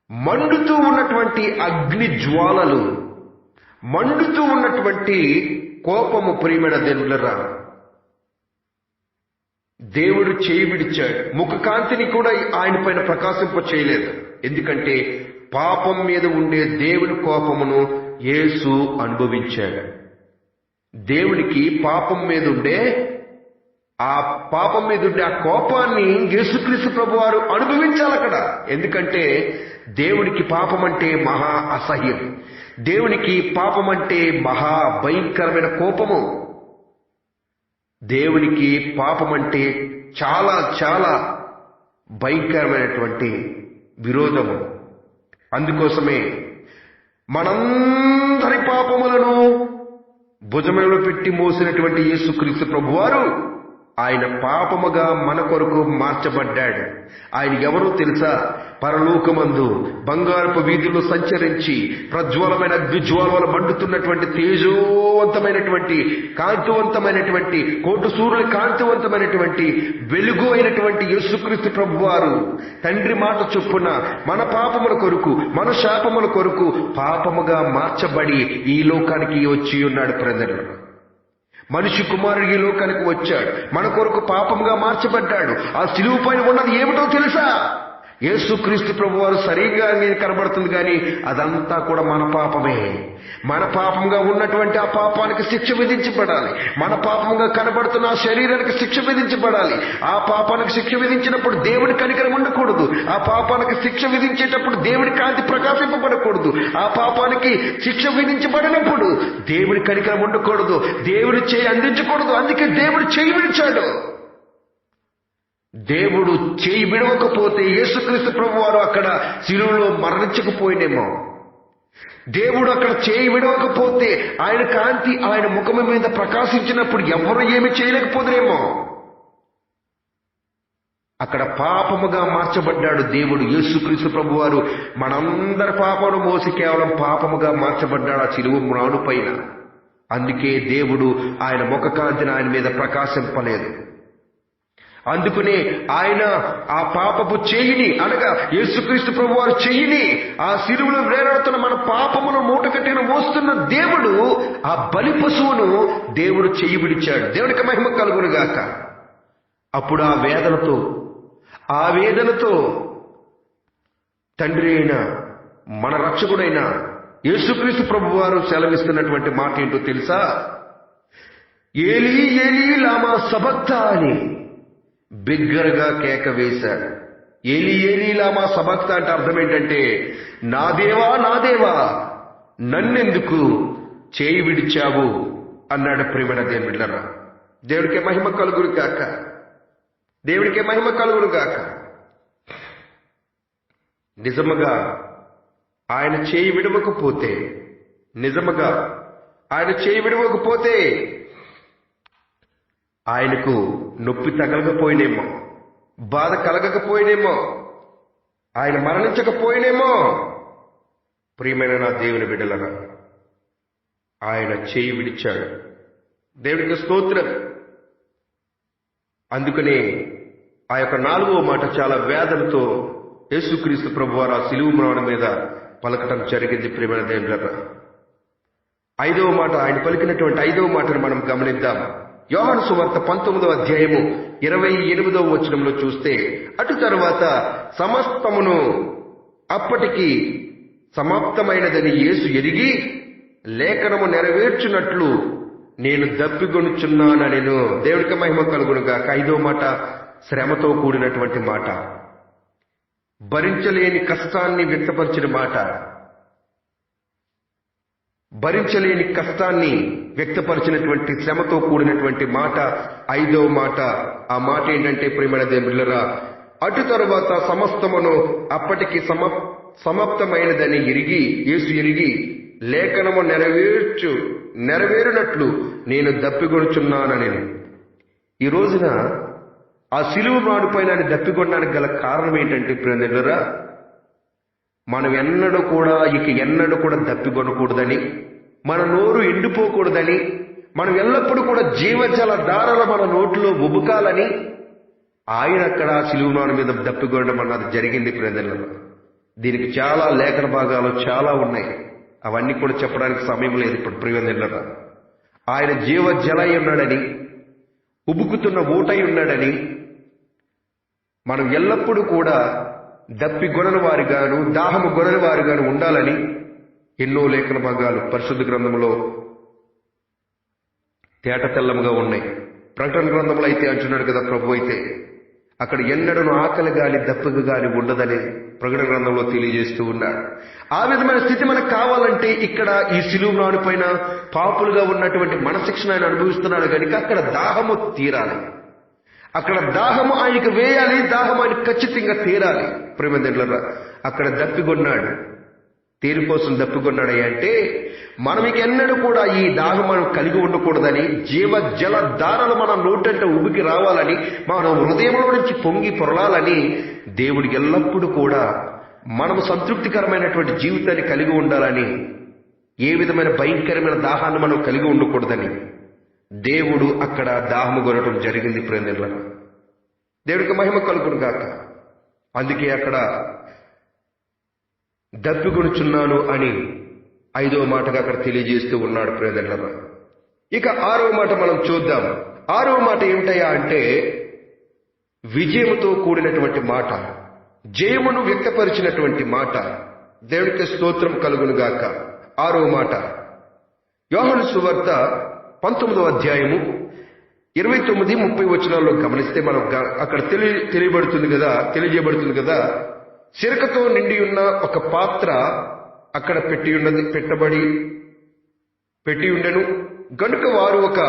మండుతూ ఉన్నటువంటి అగ్ని జ్వాలలు, మండుతూ ఉన్నటువంటి కోపము. ప్రియమైన దేవులరా, దేవుడు చేయి విడిచాడు. ముఖకాంతిని కూడా ఆయన పైన ప్రకాశింప చేయలేదు. ఎందుకంటే పాపం మీద ఉండే దేవుని కోపమును యేసు అనుభవించాడు. దేవునికి పాపం మీద ఉండే ఆ కోపాన్ని యేసుక్రీస్తు ప్రభు వారు అనుభవించాలి అక్కడ. ఎందుకంటే దేవునికి పాపం అంటే మహా అసహ్యం. దేవునికి పాపం అంటే మహా భయంకరమైన కోపము. దేవునికి పాపం అంటే చాలా చాలా భయంకరమైనటువంటి విరోధము. అందుకోసమే మనందరి పాపములను భుజంలో పెట్టి మోసినటువంటి యేసుక్రీస్తు ప్రభువారు ఆయన పాపముగా మన కొరకు మార్చబడ్డాడు. ఆయన ఎవరో తెలుసా? పరలోకమందు బంగారపు వీధుల్లో సంచరించి ప్రజ్వలమైన అగ్నిజ్వాలల మండుతున్నటువంటి తేజోవంతమైనటువంటి కాంతివంతమైనటువంటి కోటు సూర్యుల కాంతివంతమైనటువంటి వెలుగు అయినటువంటి యేసుక్రీస్తు ప్రభువారు తండ్రి మాట చొప్పున మన పాపముల కొరకు, మన శాపముల కొరకు పాపముగా మార్చబడి ఈ లోకానికి వచ్చి ఉన్నాడు. ప్రజలు, మనిషి కుమారుడు ఈ లోకానికి వచ్చాడు, మన కొరకు పాపంగా మార్చబడ్డాడు. ఆ శిలువ పైన ఉన్నది ఏమిటో తెలుసా? యేసుక్రీస్తు ప్రభువారు సరిగ్గా కనబడుతుంది, కానీ అదంతా కూడా మన పాపమే. మన పాపంగా ఉన్నటువంటి ఆ పాపానికి శిక్ష విధించబడాలి. మన పాపంగా కనబడుతున్న ఆ శరీరానికి శిక్ష విధించబడాలి. ఆ పాపానికి శిక్ష విధించినప్పుడు దేవుడి కనికరం ఉండకూడదు. ఆ పాపానికి శిక్ష విధించేటప్పుడు దేవుడి కాంతి ప్రకాశింపబడకూడదు. ఆ పాపానికి శిక్ష విధించబడినప్పుడు దేవుడి కనికరం ఉండకూడదు. దేవుడి చేయి అందించకూడదు. అందుకే దేవుడు చేయి విడిచాడు. దేవుడు చేయి విడవకపోతే యేసుక్రీస్తు ప్రభువారు అక్కడ శిలువలో మరణించకపోయినేమో. దేవుడు అక్కడ చేయి విడవకపోతే ఆయన కాంతి ఆయన ముఖము మీద ప్రకాశించినప్పుడు ఎవరు ఏమి చేయలేకపోదురేమో. అక్కడ పాపముగా మార్చబడ్డాడు దేవుడు. యేసుక్రీస్తు ప్రభువారు మనందరి పాపమును మోసి కేవలం పాపముగా మార్చబడ్డాడు ఆ శిలువ మ్రాను పైన. అందుకే దేవుడు ఆయన ముఖ కాంతిని ఆయన మీద ప్రకాశింపలేదు. అందుకనే ఆయన ఆ పాపపు చేయిని అనగా యేసుక్రీస్తు ప్రభువారు చెయ్యిని ఆ శిలువలో వేలాడుతున్న మన పాపమును మూటకట్టిన మోస్తున్న దేవుడు ఆ బలి పశువును దేవుడు చెయ్యి విడిచాడు. దేవునికి మహిమ కలుగునుగాక. అప్పుడు ఆ వేదనతో తండ్రి అయిన మన రక్షకుడైన యేసుక్రీస్తు ప్రభువారు సెలవిస్తున్నటువంటి మాట ఏంటో తెలుసా? ఏలీ ఏలీ లామా సబక్తాని బిగ్గరగా కేక వేశాడు. ఏలీ ఏలీ లామా సబక్తా అంటే అర్థం ఏంటంటే, నా దేవా నా దేవా నన్నెందుకు చేయి విడిచావు అన్నాడు. ప్రియమైన దేవుని బిడ్డలారా, దేవుడికే మహిమ కలుగును గాక. దేవుడికే మహిమ కలుగును గాక. నిజముగా ఆయన చేయి విడవకపోతే, నిజముగా ఆయన చేయి విడవకపోతే ఆయనకు నొప్పి తగలకపోయినేమో, బాధ కలగకపోయినేమో, ఆయన మరణించకపోయినేమో. ప్రియమైన నా దేవుని బిడ్డలరా, ఆయన చేయి విడిచాడు. దేవుడికి స్తోత్రం. అందుకనే ఆ యొక్క 4వ మాట చాలా వేదనతో యేసుక్రీస్తు ప్రభువారు ఆ సిలువ మ్రాణు మీద పలకటం జరిగింది. ప్రియమైన దేవునిరా, 5వ మాట, ఆయన పలికినటువంటి 5వ మాటను మనం గమనిద్దాం. యోహాను సువార్త 19వ అధ్యాయము 28వ వచనంలో చూస్తే, అటు తరువాత సమస్తమును అప్పటికి సమాప్తమైనదని యేసు ఎరిగి లేఖనము నెరవేర్చున్నట్లు నేను దప్పిగొనుచున్నానెను. దేవుడికి మహిమ కలుగును గాక. 5వ మాట శ్రమతో కూడినటువంటి మాట, భరించలేని కష్టాన్ని వ్యక్తపరిచిన మాట, భరించలేని కష్టాన్ని వ్యక్తపరిచినటువంటి శ్రమతో కూడినటువంటి మాట 5వ మాట. ఆ మాట ఏంటంటే, ప్రియమైన దేవుళ్ళరా, అటు తరువాత సమస్తమును అప్పటికి సమాప్తమైనదని యేసు ఎరిగి లేఖనము నెరవేరునట్లు నేను దప్పిగొనుచున్నానని. ఈ రోజున ఆ సిలువ మ్రాణుపైన ఆయన దప్పికొనడానికి గల కారణం ఏంటంటే, ప్రియరా, మనం ఎన్నడూ కూడా దప్పికొనకూడదని, మన నోరు ఎండిపోకూడదని, మనం ఎల్లప్పుడూ కూడా జీవజల ధారలు మన నోట్లో ఉబుకాలని ఆయన అక్కడ సిలువ మ్రాణు మీద దప్పికొనడం అన్నది జరిగింది. ప్రియరా, దీనికి చాలా లేఖన భాగాలు చాలా ఉన్నాయి. అవన్నీ కూడా చెప్పడానికి సమయం లేదు ఇప్పుడు. ప్రియరా, ఆయన జీవజలై ఉన్నాడని, ఉబుకుతున్న ఊటై ఉన్నాడని, మనం ఎల్లప్పుడూ కూడా దప్పి గొనని వారిగాను, దాహము గొనని వారిగాను ఉండాలని ఎన్నో లేఖన భాగాలు పరిశుద్ధ గ్రంథంలో తేట తెల్లముగా ఉన్నాయి. ప్రకటన గ్రంథంలో అయితే అంటున్నాడు కదా ప్రభు, అయితే అక్కడ ఎన్నడను ఆకలి గాలి దప్పిక గాలి ఉండదని ప్రకటన గ్రంథంలో తెలియజేస్తూ ఉన్నాడు. ఆ విధమైన స్థితి మనకు కావాలంటే ఇక్కడ ఈ సిలువ మ్రాణు పైన పాపులుగా ఉన్నటువంటి మనశిక్షణ ఆయన అనుభవిస్తున్నాడు కనుక అక్కడ దాహము తీరాలి, అక్కడ దాహము ఆయనకు వేయాలి, దాహం ఆయనకు ఖచ్చితంగా తీరాలి. ప్రేమదేంట్లరా, అక్కడ దప్పికొన్నాడు. తీరు కోసం దప్పికొన్నాడు అంటే మనం ఎన్నడూ కూడా ఈ దాహం మనం కలిగి ఉండకూడదని, జీవ జల ధారలు మన నోటంటే ఉబికి రావాలని, మనం హృదయంలో నుంచి పొంగి పొరలాలని దేవుడికి ఎల్లప్పుడూ కూడా మనము సంతృప్తికరమైనటువంటి జీవితాన్ని కలిగి ఉండాలని, ఏ విధమైన భయంకరమైన దాహాన్ని మనం కలిగి ఉండకూడదని దేవుడు అక్కడ దాహము కొనటం జరిగింది. ప్రేమదేంట్లరా, దేవుడికి మహిమ కలుగును గాక. అందుకే అక్కడ దప్పికొనుచున్నాను అని 5వ మాటగా అక్కడ తెలియజేస్తూ ఉన్నాడు. ప్రియదేంట్లరా, ఇక 6వ మాట మనం చూద్దాం. 6వ మాట ఏమిటయా అంటే విజయముతో కూడినటువంటి మాట, జయమును వ్యక్తపరిచినటువంటి మాట. దేవుడికి స్తోత్రం కలుగును గాక. 6వ మాట యోహాను సువార్త 19వ అధ్యాయము 29-30 వచనాల్లో గమనిస్తే మనం అక్కడ తెలియజేయబడుతుంది కదా, సిరకతో నిండి ఉన్న ఒక పాత్ర అక్కడ పెట్టి ఉండెను గనుక వారు ఒక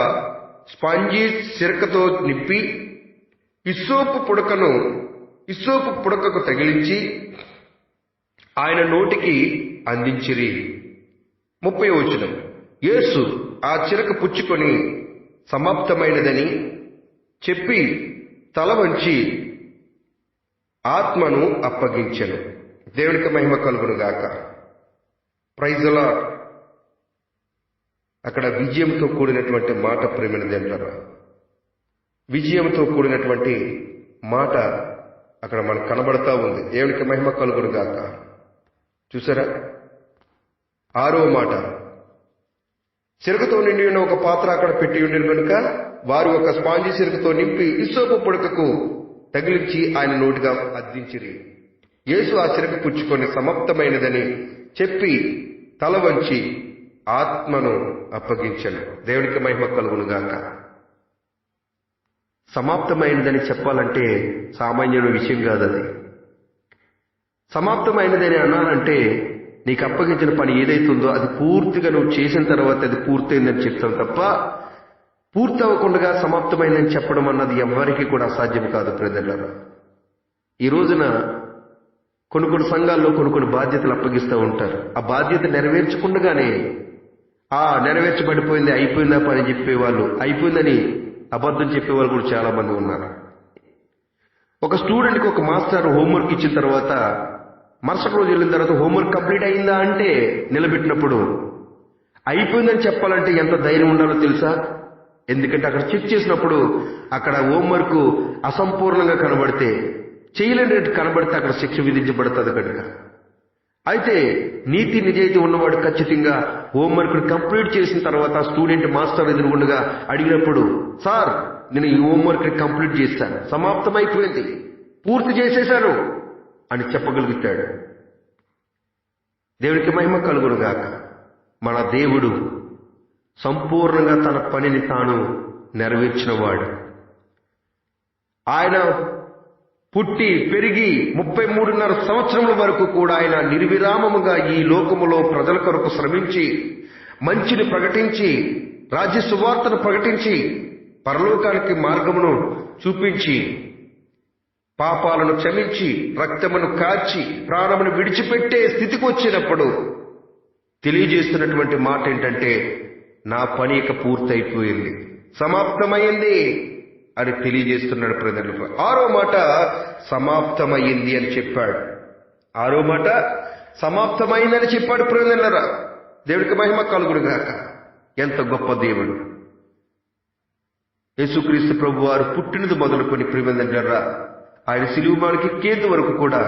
స్పాంజీ సిరకతో నింపి ఇస్సోపు పుడకకు తగిలించి ఆయన నోటికి అందించిరి. 30వ వచనం, యేసు ఆ చిరక పుచ్చుకొని సమాప్తమైనదని చెప్పి తల వంచి ఆత్మను అప్పగించెను. దేవునికి మహిమ కలుగును గాక. Praise the Lord. అక్కడ విజయంతో కూడినటువంటి మాట ప్రేమినదేంటారా, విజయంతో కూడినటువంటి మాట అక్కడ మనకు కనబడతా ఉంది. దేవునికి మహిమ కలుగును గాక. చూసారా, 6వ మాట, సిరకతో నిండి ఉన్న ఒక పాత్ర అక్కడ పెట్టి ఉండిన కనుక వారు ఒక స్పాంజీ సిరకతో నింపి ఇస్సోపు పుడకకు తగిలించి ఆయన నోటిగా అద్దించిరి. యేసు ఆ సిరక పుచ్చుకొని సమాప్తమైనదని చెప్పి తల వంచి ఆత్మను అప్పగించెను. దేవునికి మహిమ కలుగును గాక. సమాప్తమైనదని చెప్పాలంటే సామాన్యమైన విషయం కాదు. అది సమాప్తమైనదని అన్నానంటే నీకు అప్పగించిన పని ఏదైతుందో అది పూర్తిగా నువ్వు చేసిన తర్వాత అది పూర్తయిందని చెప్తాం తప్ప పూర్తవకుండా సమాప్తమైందని చెప్పడం అన్నది ఎవరికి కూడా అసాధ్యం కాదు ప్రియులారా. ఈ రోజున కొన్ని సంఘాల్లో కొన్ని బాధ్యతలు అప్పగిస్తూ ఉంటారు. ఆ బాధ్యత నెరవేర్చకుండానే నెరవేర్చబడిపోయింది, అయిపోయిందా పని చెప్పేవాళ్ళు, అయిపోయిందని అబద్ధం చెప్పేవాళ్ళు కూడా చాలా మంది ఉన్నారు. ఒక స్టూడెంట్కి ఒక మాస్టర్ హోంవర్క్ ఇచ్చిన తర్వాత మరుసటి రోజు వెళ్ళిన తర్వాత హోంవర్క్ కంప్లీట్ అయిందా అంటే నిలబెట్టినప్పుడు అయిపోయిందని చెప్పాలంటే ఎంత ధైర్యం ఉండాలో తెలుసా? ఎందుకంటే అక్కడ చెక్ చేసినప్పుడు అక్కడ హోంవర్క్ అసంపూర్ణంగా కనబడితే, చేయలేనట్టు కనబడితే అక్కడ శిక్ష విధించబడుతుంది కనుక. అయితే నీతి నిజాయితీ ఉన్నవాడు ఖచ్చితంగా హోంవర్క్ కంప్లీట్ చేసిన తర్వాత స్టూడెంట్ మాస్టర్ ఎదురుగుండగా అడిగినప్పుడు, సార్ నేను ఈ హోంవర్క్ కంప్లీట్ చేశాను, సమాప్తమైపోయింది, పూర్తి చేసేశాను అని చెప్పగలుగుతాడు. దేవునికి మహిమ కలుగునుగాక. మన దేవుడు సంపూర్ణంగా తన పనిని తాను నెరవేర్చినవాడు. ఆయన పుట్టి పెరిగి 33.5 సంవత్సరముల వరకు కూడా ఆయన నిర్విరామముగా ఈ లోకములో ప్రజల కొరకు శ్రమించి, మంచిని ప్రకటించి, రాజ్య సువార్తను ప్రకటించి, పరలోకానికి మార్గమును చూపించి, పాపాలను క్షమించి, రక్తమును కాచి, ప్రాణమును విడిచిపెట్టే స్థితికి వచ్చినప్పుడు తెలియజేస్తున్నటువంటి మాట ఏంటంటే, నా పని ఇక పూర్తయిపోయింది, సమాప్తమైంది అని తెలియజేస్తున్నాడు ప్రజలు. 6వ మాట సమాప్తమైంది అని చెప్పాడు. 6వ మాట సమాప్తమైందని చెప్పాడు ప్రజలరా. దేవుడికి మహిమ కలుగునుగాక. ఎంత గొప్ప దేవుడు! యేసుక్రీస్తు ప్రభు వారు పుట్టినది మొదలుకొని ప్రియమందరా ఆయన సిలువమానికి కేందు వరకు కూడా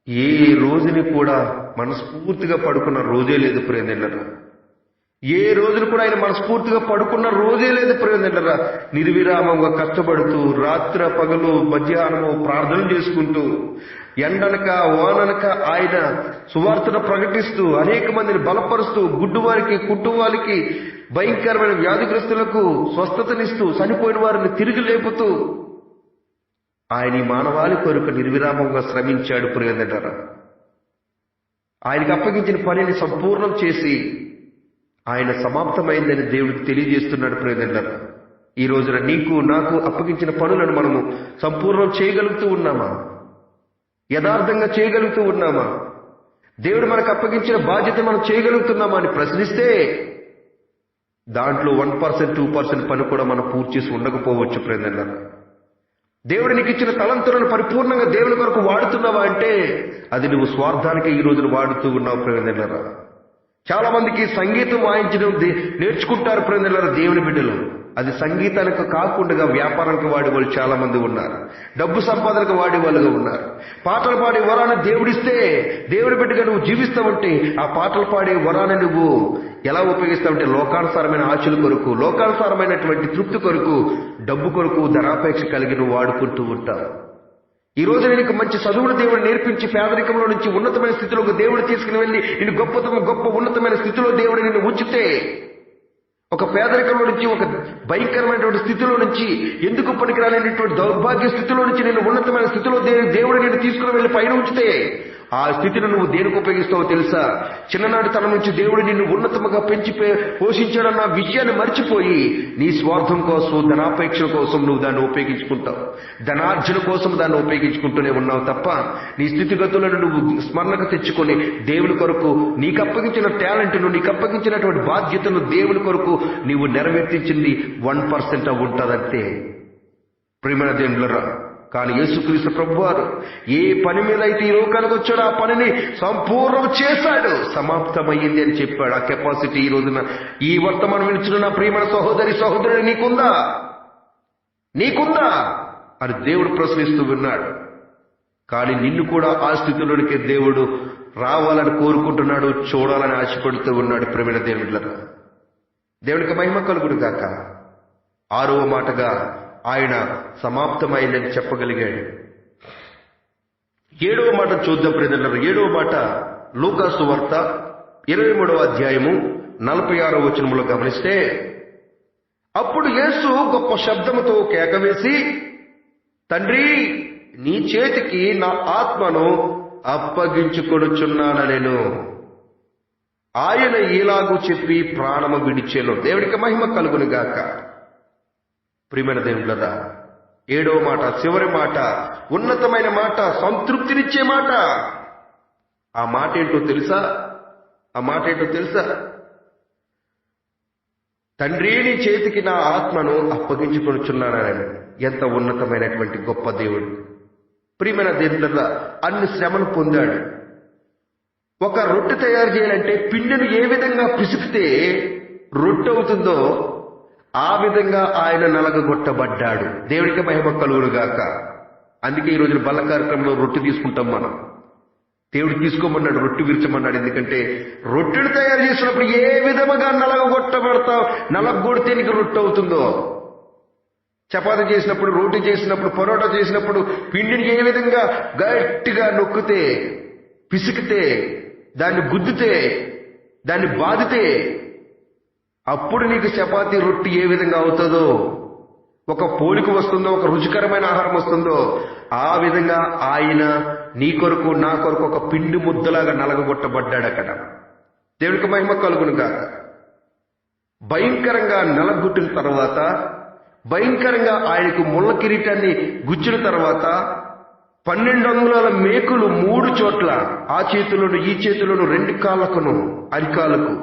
ఏ రోజుని కూడా మనస్ఫూర్తిగా పడుకున్న రోజే లేదు ప్రియమందరా. ఏ రోజును కూడా ఆయన మనస్ఫూర్తిగా పడుకున్న రోజే లేదు ప్రియమందరా. నిర్విరామంగా కష్టపడుతూ రాత్ర పగలు మధ్యాహ్నము ప్రార్థన చేసుకుంటూ, ఎండనక వాననక ఆయన సువార్తను ప్రకటిస్తూ, అనేక మందిని బలపరుస్తూ, గుడ్డువారికి కుంటువారికి, భయంకరమైన వ్యాధిగ్రస్తులకు స్వస్థతనిస్తూ, చనిపోయిన వారిని తిరిగి లేపుతూ ఆయన మానవాళి కొరకు నిర్విరామంగా శ్రమించాడు ప్రియమందరా. ఆయనకు అప్పగించిన పనిని సంపూర్ణం చేసి ఆయన సమాప్తమైందని దేవుడికి తెలియజేస్తున్నాడు ప్రియమందరా. ఈ రోజున నీకు నాకు అప్పగించిన పనులను మనము సంపూర్ణం చేయగలుగుతూ ఉన్నామా? యథార్థంగా చేయగలుగుతూ ఉన్నామా? దేవుడు మనకు అప్పగించిన బాధ్యత మనం చేయగలుగుతున్నామా అని ప్రశ్నిస్తే దాంట్లో 1%, 2% పని కూడా మనం పూర్తి చేసి ఉండకపోవచ్చు ప్రియమందరా. దేవుడు నీకు ఇచ్చిన తలంతులను పరిపూర్ణంగా దేవుని కొరకు వాడుతున్నావా అంటే అది నువ్వు స్వార్థానికి ఈ రోజున వాడుతూ ఉన్నావు ప్రియమందరా. చాలా మందికి సంగీతం వాయించడం నేర్చుకుంటారు ప్రియమందరా దేవుని బిడ్డలు. అది సంగీతానికి కాకుండా వ్యాపారానికి వాడే వాళ్ళు చాలా మంది ఉన్నారు. డబ్బు సంపాదనకు వాడే వాళ్ళుగా ఉన్నారు. పాటలు పాడే వరాన్ని దేవుడిస్తే దేవుడి బిడ్డగా నువ్వు జీవిస్తావంటే ఆ పాటలు పాడే వరాన్ని నువ్వు ఎలా ఉపయోగిస్తావంటే లోకానుసారమైన ఆశల కొరకు, లోకానుసారమైనటువంటి తృప్తి కొరకు, డబ్బు కొరకు, ధనాపేక్ష కలిగి నువ్వు వాడుకుంటూ ఉంటావు. ఈ రోజు నీకు మంచి చదువును దేవుడు నేర్పించి పేదరికంలో నుంచి ఉన్నతమైన స్థితిలోకి దేవుడు తీసుకుని వెళ్ళి నిన్ను గొప్ప ఉన్నతమైన స్థితిలో దేవుడు నిన్ను ఉంచితే, ఒక పేదరికంలో నుంచి ఒక భయంకరమైనటువంటి స్థితిలో నుంచి, ఎందుకు పనికిరాలేనటువంటి దౌర్భాగ్య స్థితిలో నుంచి నేను ఉన్నతమైన స్థితిలో దేవుడు నేను తీసుకుని వెళ్ళి పైన ఉంచితే ఆ స్థితిని నువ్వు దేనికి ఉపయోగిస్తావో తెలుసా? చిన్ననాటి తన నుంచి దేవుడు నిన్ను ఉన్నతముగా పెంచి పోషించాడన్న విషయాన్ని మర్చిపోయి నీ స్వార్థం కోసం, ధనాపేక్ష కోసం నువ్వు దాన్ని ఉపయోగించుకుంటావు. ధనార్జన కోసం దాన్ని ఉపయోగించుకుంటూనే ఉన్నావు తప్ప నీ స్థితిగతులను నువ్వు స్మరణకు తెచ్చుకొని దేవుని కొరకు నీకు అప్పగించిన టాలెంట్ను, నీకు అప్పగించినటువంటి బాధ్యతను దేవుని కొరకు నీవు నెరవేర్తించింది 1% ఉంటుందంతే ప్రియమైన దేవునులరా. కానీ యేసుక్రీస్తు ప్రభువారు ఏ పని మీద అయితే ఈ లోకానికి వచ్చాడో ఆ పనిని సంపూర్ణం చేశాడు, సమాప్తమయ్యింది అని చెప్పాడు. ఆ కెపాసిటీ ఈ రోజున ఈ వర్తమానం వినిచిన నా ప్రియమైన సహోదరుడు నీకుందా అని దేవుడు ప్రశ్నిస్తూ ఉన్నాడు. కానీ నిన్ను కూడా ఆ స్థితిలోనికి దేవుడు రావాలని కోరుకుంటున్నాడు, చూడాలని ఆశపడుతూ ఉన్నాడు. ప్రియమైన దేవుళ్ళరా, దేవునికి మహిమ కలుగును గాక. 6వ మాటగా ఆయన సమాప్తమైందని చెప్పగలిగాడు. 7వ మాట చూద్దాం ప్రియమైన. 7వ మాట లూకాసు వార్త 23వ అధ్యాయము 46వ వచనములో గమనిస్తే, అప్పుడు యేసు గొప్ప శబ్దముతో కేకవేసి, తండ్రి నీ చేతికి నా ఆత్మను అప్పగించుకొనుచున్నానెను. ఆయన ఇలాగూ చెప్పి ప్రాణము విడిచెను. దేవుడికి మహిమ కలుగును గాక. ప్రియమైన దేవుళ్ళరా, 7వ మాట, చివరి మాట, ఉన్నతమైన మాట, సంతృప్తినిచ్చే మాట. ఆ మాట ఏంటో తెలుసా? తండ్రి, నీ చేతికి నా ఆత్మను అప్పగించుకొనుచున్నానని. ఎంత ఉన్నతమైనటువంటి గొప్ప దేవుడు! ప్రియమైన దేవుళ్ళరా, అన్ని శ్రమలు పొందాడు. ఒక రొట్టె తయారు చేయాలంటే పిండిని ఏ విధంగా పిసికితే రొట్టె అవుతుందో ఆ విధంగా ఆయన నలగగొట్టబడ్డాడు. దేవుడికి మహిమ కలుగునుగాక. అందుకే ఈ రోజున బల్ల కార్యక్రమంలో రొట్టె తీసుకుంటాం మనం. దేవుడు తీసుకోమన్నాడు, రొట్టె విరచమన్నాడు. ఎందుకంటే రొట్టెను తయారు చేసినప్పుడు ఏ విధముగా నలగొట్టబడతావు, నలగొడితే నీకు రొట్టె అవుతుందో, చపాతి చేసినప్పుడు, రోటీ చేసినప్పుడు, పరోటా చేసినప్పుడు పిండిని ఏ విధంగా గట్టిగా నొక్కితే, పిసికితే, దాన్ని గుద్దితే, దాన్ని బాదితే అప్పుడు నీకు చపాతీ రొట్టి ఏ విధంగా అవుతుందో, ఒక పోలిక వస్తుందో, ఒక రుచికరమైన ఆహారం వస్తుందో, ఆ విధంగా ఆయన నీ కొరకు నా కొరకు ఒక పిండి ముద్దలాగా నలగొట్టబడ్డాడు అక్కడ. దేవుడికి మహిమ కలుగునుగా. భయంకరంగా నలగొట్టిన తర్వాత, భయంకరంగా ఆయనకు ముళ్ళ కిరీటాన్ని గుచ్చిన తర్వాత 12 అంగుళాల మేకులు 3 చోట్ల, ఆ చేతిలోను ఈ చేతిలోను 2 కాళ్ళకును, అరికాలకు,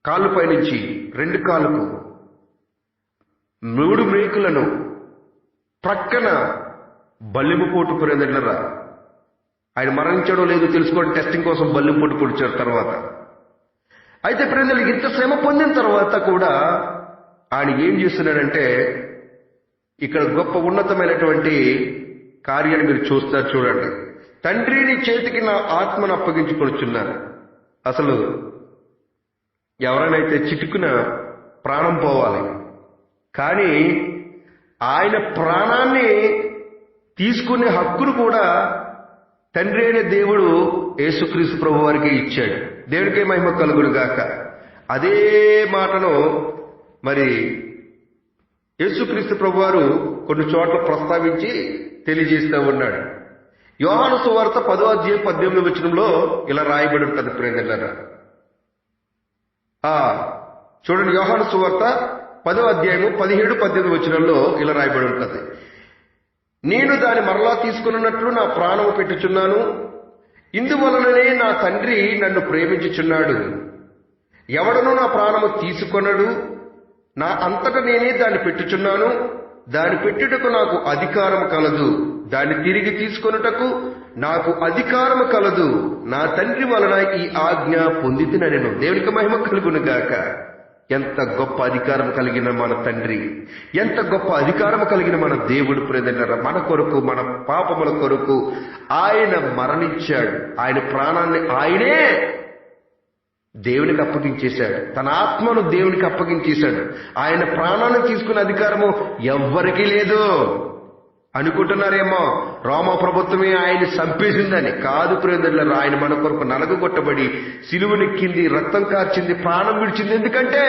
కాళ్ళు పైనుంచి 2 కాళ్ళకు 3 మేకులను ప్రక్కన బల్లెము పోటు పురేందరా. ఆయన మరణించడం లేదు తెలుసుకోండి, టెస్టింగ్ కోసం బల్లెము పోటు పొడిచారు తర్వాత. అయితే ప్రేందలు ఇంత శ్రమ పొందిన తర్వాత కూడా ఆయన ఏం చేస్తున్నాడంటే, ఇక్కడ గొప్ప ఉన్నతమైనటువంటి కార్యాన్ని మీరు చూస్తారు. చూడండి, తండ్రి, నీ చేతికి నా ఆత్మను అప్పగించుకొనుచున్నాను. అసలు ఎవరైనా చిటుకున ప్రాణం పోవాలి, కానీ ఆయన ప్రాణాన్ని తీసుకునే హక్కును కూడా తండ్రి అయిన దేవుడు యేసుక్రీస్తు ప్రభు వారికి ఇచ్చాడు. దేవుడికే మహిమ కలుగును గాక. అదే మాటను మరి యేసుక్రీస్తు ప్రభు వారు కొన్ని చోట్ల ప్రస్తావించి తెలియజేస్తూ ఉన్నాడు. యోహాను సువార్త 10వ అధ్యాయం 18వ వచనంలో ఇలా రాయబడి ఉంటుంది ప్రేమిలారా. చూడండి, యోహాను సువార్త 10వ అధ్యాయము 17, 18 వచనంలో ఇలా రాయబడి ఉంటుంది. నేను దాని మరలా తీసుకున్నట్లు నా ప్రాణము పెట్టుచున్నాను, ఇందువలననే నా తండ్రి నన్ను ప్రేమించుచున్నాడు. ఎవడనూ నా ప్రాణము తీసుకొనడు, నా అంతట నేనే దాన్ని పెట్టుచున్నాను. దాని పెట్టుటకు నాకు అధికారము కలదు, దాన్ని తిరిగి తీసుకొనుటకు నాకు అధికారము కలదు. నా తండ్రి వలన ఈ ఆజ్ఞ పొందితినెను. దేవునికి మహిమ కలుగును గాక. ఎంత గొప్ప అధికారం కలిగిన మన తండ్రి, ఎంత గొప్ప అధికారం కలిగిన మన దేవుడు ప్రేదన్నర. మన కొరకు, మన పాపముల కొరకు ఆయన మరణించాడు. ఆయన ప్రాణాన్ని ఆయనే దేవునికి అప్పగించేశాడు. తన ఆత్మను దేవునికి అప్పగించేశాడు. ఆయన ప్రాణాన్ని తీసుకునే అధికారము ఎవ్వరికీ లేదు. అనుకుంటున్నారేమో రోమా ప్రభుత్వమే ఆయన చంపేసిందని. కాదు ప్రేదర్లరా, ఆయన మన కొరకు నలగొట్టబడి సిలువనెక్కింది, రక్తం కార్చింది, ప్రాణం విడిచింది. ఎందుకంటే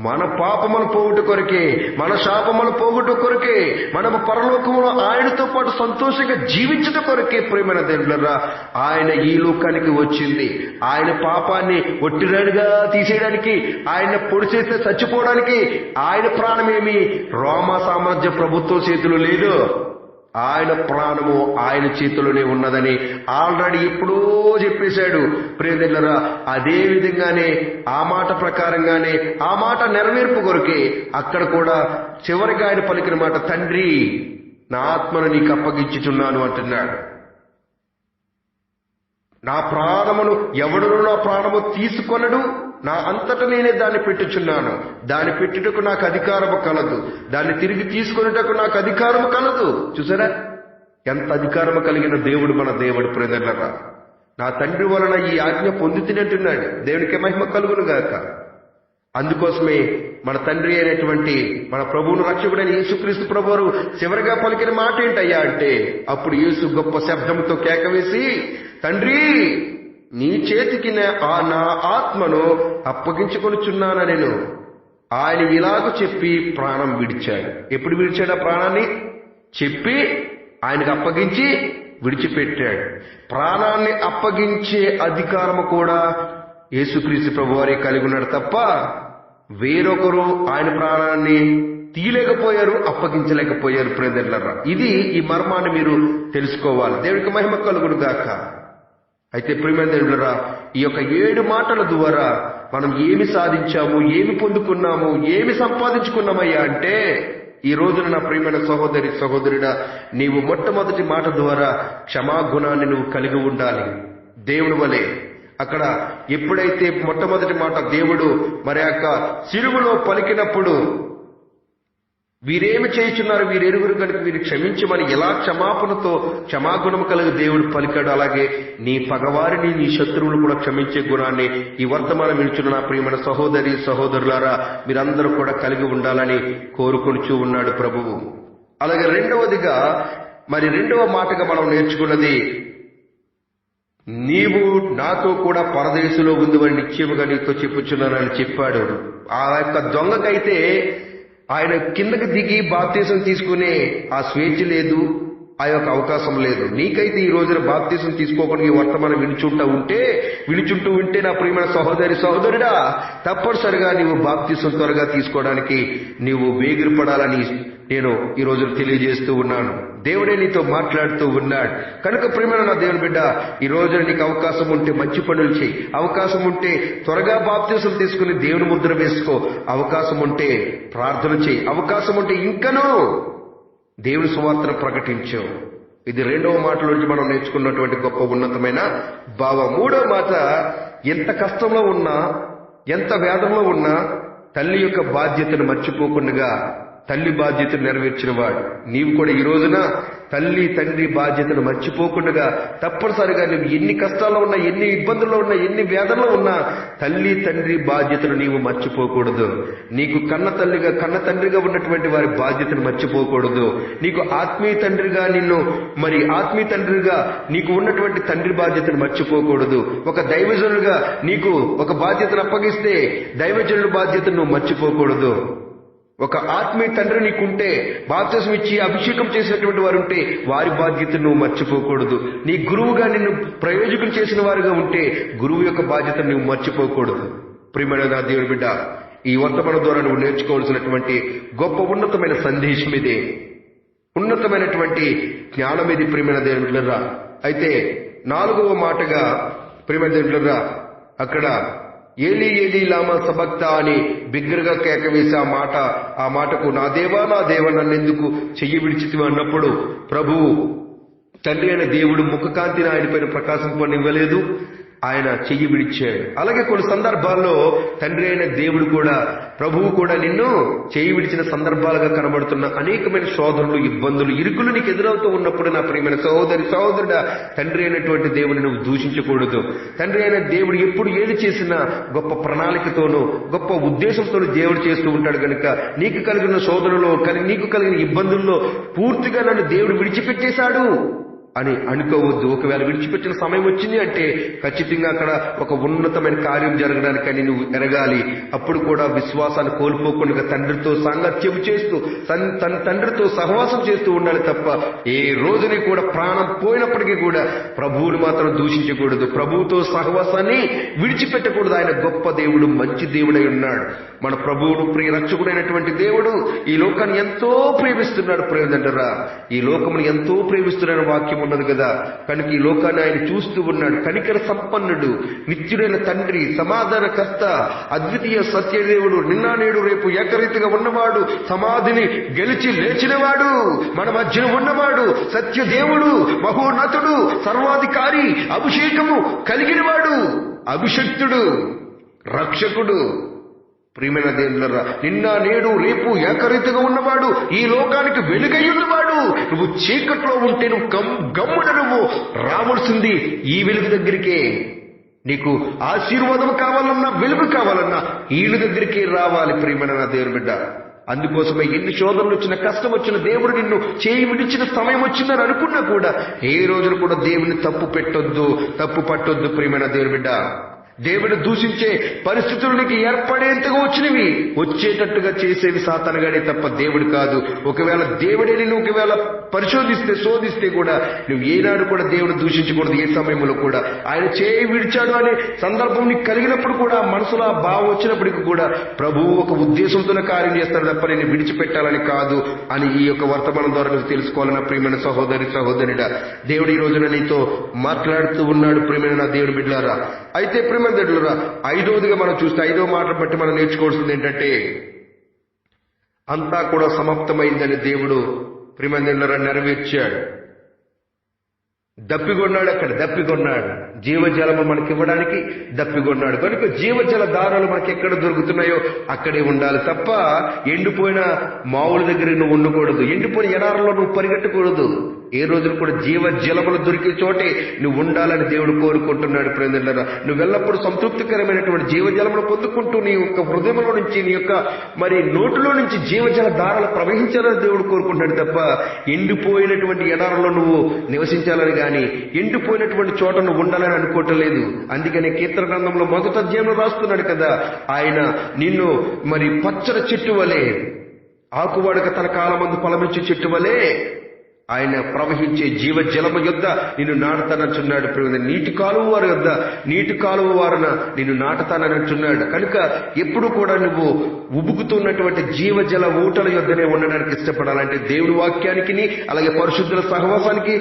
మన పాపములు పోగొట్టు కొరకే, మన శాపములు పోగొట్టు కొరకే, మనము పరలోకములో ఆయనతో పాటు సంతోషంగా జీవించడం కొరకే ప్రేమైన దేవుళ్ళరా ఆయన ఈ లోకానికి వచ్చింది. ఆయన పాపాన్ని ఒట్టిరాడుగా తీసేయడానికి, ఆయన పొడి చేస్తే చచ్చిపోవడానికి ఆయన ప్రాణమేమి రోమా సామ్రాజ్య ప్రభుత్వం చేతిలో లేదు. ఆయన ప్రాణము ఆయన చేతిలోనే ఉన్నదని ఆల్రెడీ ఎప్పుడో చెప్పేశాడు ప్రియదెల్లరా. అదే విధంగానే ఆ మాట ప్రకారంగానే, ఆ మాట నెరవేర్పు కొరకే అక్కడ కూడా చివరిగా ఆయన పలికిన మాట, తండ్రి నా ఆత్మను నీకు అప్పగించుచున్నాను అంటున్నాడు. నా ప్రాణమును ఎవడును నా ప్రాణము తీసుకొనడు, నా అంతట నేనే దాన్ని పెట్టుచున్నాను. దాన్ని పెట్టుటకు నాకు అధికారము కలదు, దాన్ని తిరిగి తీసుకొనుటకు నాకు అధికారము కలదు. చూసారా ఎంత అధికారము కలిగిన దేవుడు మన దేవుడు ప్రేదర్లరా. నా తండ్రి వలన ఈ ఆజ్ఞ పొందుతున్నట్టున్నాడు. దేవునికి మహిమ కలుగును గాక. అందుకోసమే మన తండ్రి అయినటువంటి మన ప్రభువును రక్షకుడైన యేసుక్రీస్తు ప్రభువారు చివరిగా పలికిన మాట ఏంటయ్యా అంటే, అప్పుడు యేసు గొప్ప శబ్దంతో కేకవేసి, తండ్రి నీ చేతికి నా ఆత్మను అప్పగించుకొనుచున్నాను నేను. ఆయన ఇలాగ చెప్పి ప్రాణం విడిచాడు. ఎప్పుడు విడిచాడు ఆ ప్రాణాన్ని? చెప్పి ఆయనకు అప్పగించి విడిచిపెట్టాడు. ప్రాణాన్ని అప్పగించే అధికారము కూడా యేసుక్రీస్తు ప్రభువారే కలిగి ఉన్నాడు తప్ప వేరొకరు ఆయన ప్రాణాన్ని తీయలేకపోయారు, అప్పగించలేకపోయారు. ప్రేదెల్లరా, ఇది ఈ మర్మాన్ని మీరు తెలుసుకోవాలి. దేవుడికి మహిమ కలుగును గాక. అయితే ప్రియమైన ఈ యొక్క 7 మాటల ద్వారా మనం ఏమి సాధించాము, ఏమి పొందుకున్నాము, ఏమి సంపాదించుకున్నామయ్యా అంటే, ఈ రోజున నా ప్రియమైన సహోదరి సహోదరుడా, నీవు మొట్టమొదటి మాట ద్వారా క్షమాగుణాన్ని నువ్వు కలిగి ఉండాలి. దేవుని వలె అక్కడ ఎప్పుడైతే మొట్టమొదటి మాట దేవుడు మరి యొక్క సిలువలో పలికినప్పుడు, వీరేమి చేయుచున్నారు, వీరెరుగురు కనుక వీరు క్షమించమని ఎలా క్షమాపణతో క్షమాగుణం కలిగి దేవుడు పలికాడు, అలాగే నీ పగవారిని, నీ శత్రువులు కూడా క్షమించే గుణాన్ని ఈ వర్తమానం వినుచున్న నా ప్రియమైన సహోదరి సహోదరులారా మీరందరూ కూడా కలిగి ఉండాలని కోరుకొనుచూ ఉన్నాడు ప్రభువు. అలాగే రెండవదిగా, మరి రెండవ మాటగా మనం నేర్చుకున్నది, నీవు నాతో కూడా పరదేశంలో ఉందివని నిశ్చయముగా నీతో చెప్పుచున్నానని చెప్పాడు. ఆ యొక్క దొంగకైతే ఆయన కిందకి దిగి బాప్తీసం తీసుకునే ఆ స్వేచ్ఛ లేదు, ఆ యొక్క అవకాశం లేదు. నీకైతే ఈ రోజున బాప్తీసం తీసుకోకుండా ఈ వర్తమానం వినుచుంటూ ఉంటే నా ప్రియమైన సహోదరి సహోదరుడా, తప్పనిసరిగా నీవు బాప్తీసం త్వరగా తీసుకోవడానికి నీవు వేగిరపడాలని నేను ఈ రోజు తెలియజేస్తూ ఉన్నాను. దేవుడే నీతో మాట్లాడుతూ ఉన్నాడు. కనుక ప్రియమైన నా దేవుని బిడ్డ, ఈ రోజున నీకు అవకాశం ఉంటే మంచి పనులు చేయి, అవకాశం ఉంటే త్వరగా బాప్తీసం తీసుకుని దేవుని ముద్ర వేసుకో, అవకాశం ఉంటే ప్రార్థన చేయి, అవకాశం ఉంటే ఇంకనూ దేవుని సువార్తను ప్రకటించు. ఇది రెండవ మాటలోంచి మనం నేర్చుకున్నటువంటి గొప్ప ఉన్నతమైన భావం. మూడవ మాట, ఎంత కష్టంలో ఉన్నా, ఎంత వేదంలో ఉన్నా తల్లి యొక్క బాధ్యతను మర్చిపోకుండా తల్లి బాధ్యతను నెరవేర్చిన వాడు. నీవు కూడా ఈ రోజున తల్లి తండ్రి బాధ్యతను మర్చిపోకుండా తప్పనిసరిగా నువ్వు ఎన్ని కష్టాల్లో ఉన్నా, ఎన్ని ఇబ్బందుల్లో ఉన్నా, ఎన్ని వేదనలో ఉన్నా తల్లి తండ్రి బాధ్యతను నీవు మర్చిపోకూడదు. నీకు కన్న తండ్రిగా ఉన్నటువంటి వారి బాధ్యతను మర్చిపోకూడదు. నీకు ఆత్మీయ తండ్రిగా నీకు ఉన్నటువంటి తండ్రి బాధ్యతను మర్చిపోకూడదు. ఒక దైవజనుడిగా నీకు ఒక బాధ్యతను అప్పగిస్తే దైవజనుడి బాధ్యతను నువ్వు మర్చిపోకూడదు. ఒక ఆత్మీయ తండ్రి నీకుంటే, బాప్తిసం ఇచ్చి అభిషేకం చేసినటువంటి వారు ఉంటే వారి బాధ్యతను నువ్వు మర్చిపోకూడదు. నీ గురువుగా నిన్ను ప్రయోజకులు చేసిన వారుగా ఉంటే గురువు యొక్క బాధ్యతను నువ్వు మర్చిపోకూడదు. ప్రియమైన నా దేవుని బిడ్డ, ఈ వర్తమానం ద్వారా నువ్వు నేర్చుకోవాల్సినటువంటి గొప్ప ఉన్నతమైన సందేశం ఇదే, ఉన్నతమైనటువంటి జ్ఞానం ఇది. ప్రియమైన దేవుని బిడ్డరా, అయితే 4వ మాటగా ప్రియమైన దేవుని బిడ్డరా, అక్కడ ఏలీ ఏలీ లామా సబక్తా అని బిగ్గరగా కేక వేసి ఆ మాటకు నా దేవా నన్నెందుకు చెయ్యి విడిచితివి అన్నప్పుడు ప్రభువు తండ్రి అయిన దేవుడు ముఖకాంతిని ఆయన పైన ప్రకాశింపనివ్వలేదు, ఆయన చెయ్యి విడిచాడు. అలాగే కొన్ని సందర్భాల్లో తండ్రి అయిన దేవుడు కూడా, ప్రభువు కూడా నిన్ను చెయ్యి విడిచిన సందర్భాలుగా కనబడుతున్న అనేకమైన శోధనలు, ఇబ్బందులు, ఇరుకులు నీకు ఎదురవుతూ ఉన్నప్పుడు నా ప్రియమైన సహోదరుడా, తండ్రి అయినటువంటి దేవుడిని నువ్వు దూషించకూడదు. తండ్రి అయిన దేవుడు ఎప్పుడు ఏది చేసినా గొప్ప ప్రణాళికతోనూ గొప్ప ఉద్దేశంతోనూ దేవుడు చేస్తూ ఉంటాడు. కనుక నీకు కలిగిన శోధనలో, నీకు కలిగిన ఇబ్బందుల్లో పూర్తిగా నన్ను దేవుడు విడిచిపెట్టేశాడు అని అనుకోవద్దు. ఒకవేళ విడిచిపెట్టిన సమయం వచ్చింది అంటే ఖచ్చితంగా అక్కడ ఒక ఉన్నతమైన కార్యం జరగడానికని నువ్వు ఎరగాలి. అప్పుడు కూడా విశ్వాసాన్ని కోల్పోకుండా తండ్రితో సాంగత్యం చేస్తూ తండ్రితో సహవాసం చేస్తూ ఉండాలి తప్ప ఏ రోజుని కూడా ప్రాణం పోయినప్పటికీ కూడా ప్రభువుని మాత్రం దూషించకూడదు, ప్రభువుతో సహవాసాన్ని విడిచిపెట్టకూడదు. ఆయన గొప్ప దేవుడు, మంచి దేవుడై ఉన్నాడు. మన ప్రభువును ప్రియ రక్షకుడైనటువంటి దేవుడు ఈ లోకాన్ని ఎంతో ప్రేమిస్తున్నాడు. ప్రేమించరా, ఈ లోకమును ఎంతో ప్రేమిస్తున్నాడు వాక్యం ఉన్నది కదా. కనుక ఈ లోకాన్ని ఆయన చూస్తూ ఉన్నాడు. కనికర సంపన్నుడు, నిత్యుడైన తండ్రి, సమాధానకర్త, అద్వితీయ సత్యదేవుడు, నిన్న నేడు రేపు ఏకరీతిగా ఉన్నవాడు, సమాధిని గెలిచి లేచినవాడు, మన మధ్యన ఉన్నవాడు, సత్యదేవుడు, మహోన్నతుడు, సర్వాధికారి, అభిషేకము కలిగినవాడు, అభిషక్తుడు, రక్షకుడు. ప్రియమైన దేవుళ్ళరా, నిన్న నేడు రేపు ఏకరీతిగా ఉన్నవాడు, ఈ లోకానికి వెలుగై ఉన్నవాడు. నువ్వు చీకట్లో ఉంటే నువ్వు గమ్మున నువ్వు రావాల్సింది ఈ వెలుగు దగ్గరికే. నీకు ఆశీర్వాదం కావాలన్నా, వెలుగు కావాలన్నా వీళ్ళ దగ్గరికే రావాలి. ప్రియమైన నా దేవుని బిడ్డ, అందుకోసమే ఎన్ని శోధనలు వచ్చిన, కష్టం వచ్చిన, దేవుడు నిన్ను చేయి విడిచిన సమయం వచ్చిందని అనుకున్నా కూడా ఏ రోజును కూడా దేవుని తప్పు పట్టొద్దు. ప్రియమైన దేవుని బిడ్డ, దేవుడు దూషించే పరిస్థితులు నీకు ఏర్పడేంతగా వచ్చినవి, వచ్చేటట్టుగా చేసేవి సాతానుగాడే తప్ప దేవుడు కాదు. ఒకవేళ దేవుడే నిన్ను ఒకవేళ పరిశోధిస్తే, శోధిస్తే కూడా నువ్వు ఏనాడు కూడా దేవుడు దూషించకూడదు. ఏ సమయంలో కూడా ఆయన చేయి విడిచాడు అనే సందర్భం నీకు కలిగినప్పుడు కూడా, మనసులో ఆ భావం వచ్చినప్పటికీ కూడా ప్రభువు ఒక ఉద్దేశంతోనే కార్యం చేస్తాడు తప్ప నేను విడిచిపెట్టాలని కాదు అని ఈ యొక్క వర్తమానం ద్వారా నువ్వు తెలుసుకోవాలన్న ప్రియమైన సహోదరి సహోదరుడా, దేవుడు ఈ రోజున నీతో మాట్లాడుతూ ఉన్నాడు. ప్రియమైన నా దేవుని బిడ్డలారా, అయితే ప్రియమైన బిడ్డలారా, ఐదవదిగా మనం చూస్తే, ఐదవ మాటను బట్టి మనం నేర్చుకోవాల్సింది ఏంటంటే, అంతా కూడా సమాప్తమైందని దేవుడు ప్రియమైన బిడ్డలారా నెరవేర్చాడు. దప్పికొన్నాడు, అక్కడ దప్పికొన్నాడు. జీవజలము మనకి ఇవ్వడానికి దప్పికొన్నాడు. కనుక జీవజల దారాలు మనకి ఎక్కడ దొరుకుతున్నాయో అక్కడే ఉండాలి తప్ప ఎండిపోయిన మావుల దగ్గర నువ్వు ఉండకూడదు. ఎండిపోయిన ఎడారంలో నువ్వు పరిగెట్టకూడదు. ఏ రోజులు కూడా జీవజలములు దొరికే చోటే నువ్వు ఉండాలని దేవుడు కోరుకుంటున్నాడు. ప్రేమిలారా, నువ్వు ఎల్లప్పుడూ సంతృప్తికరమైనటువంటి జీవజలములు పొందుకుంటూ నీ యొక్క హృదయంలో నుంచి, నీ యొక్క మరి నోటిలో నుంచి జీవజల దారాలు ప్రవహించాలని దేవుడు కోరుకుంటున్నాడు తప్ప ఎండిపోయినటువంటి ఎడారంలో నువ్వు నివసించాలని గాని ఎండిపోయినటువంటి చోట నువ్వు ఉండాలని అనుకోవటం లేదు. అందుకని కీర్తన గ్రంథంలో మొదటి అధ్యాయంలో రాస్తున్నాడు కదా, ఆయన నిన్ను మరి పచ్చని చెట్టు వలె, ఆకువాడక తన కాలమందు ఫలమిచ్చే చెట్టు వలె ఆయన ప్రవహించే జీవజలము యొద్ద నిన్ను నాటుతానంటున్నాడు. నీటి కాలువ వారి యొద్ద, నీటి కాలువ వారున నిన్ను నాటుతానంటున్నాడు. కనుక ఎప్పుడు కూడా నువ్వు ఉబుకుతున్నటువంటి జీవజల ఊటల యొద్దనే ఉండడానికి ఇష్టపడాలంటే దేవుడి వాక్యానికి, అలాగే పరిశుద్ధుల సహవాసానికి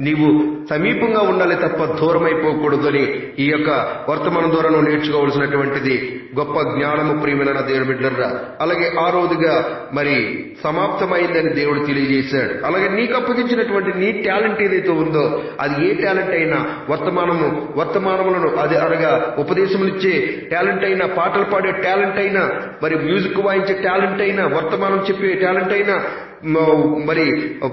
నీవు సమీపంగా ఉండాలి తప్ప దూరం అయిపోకూడదు అని ఈ యొక్క వర్తమానం ద్వారా నువ్వు నేర్చుకోవాల్సినటువంటిది గొప్ప జ్ఞానము. ప్రియమైన దేవుడి బిడ్డలారా, అలాగే ఆరోదుగా మరి సమాప్తమైందని దేవుడు తెలియజేశాడు. అలాగే నీకు అప్పగించినటువంటి నీ టాలెంట్ ఏదైతే ఉందో, అది ఏ టాలెంట్ అయినా, వర్తమానములను అది అనగా ఉపదేశములు ఇచ్చే టాలెంట్ అయినా, పాటలు పాడే టాలెంట్ అయినా, మరి మ్యూజిక్ వాయించే టాలెంట్ అయినా, వర్తమానం చెప్పే టాలెంట్ అయినా, మరి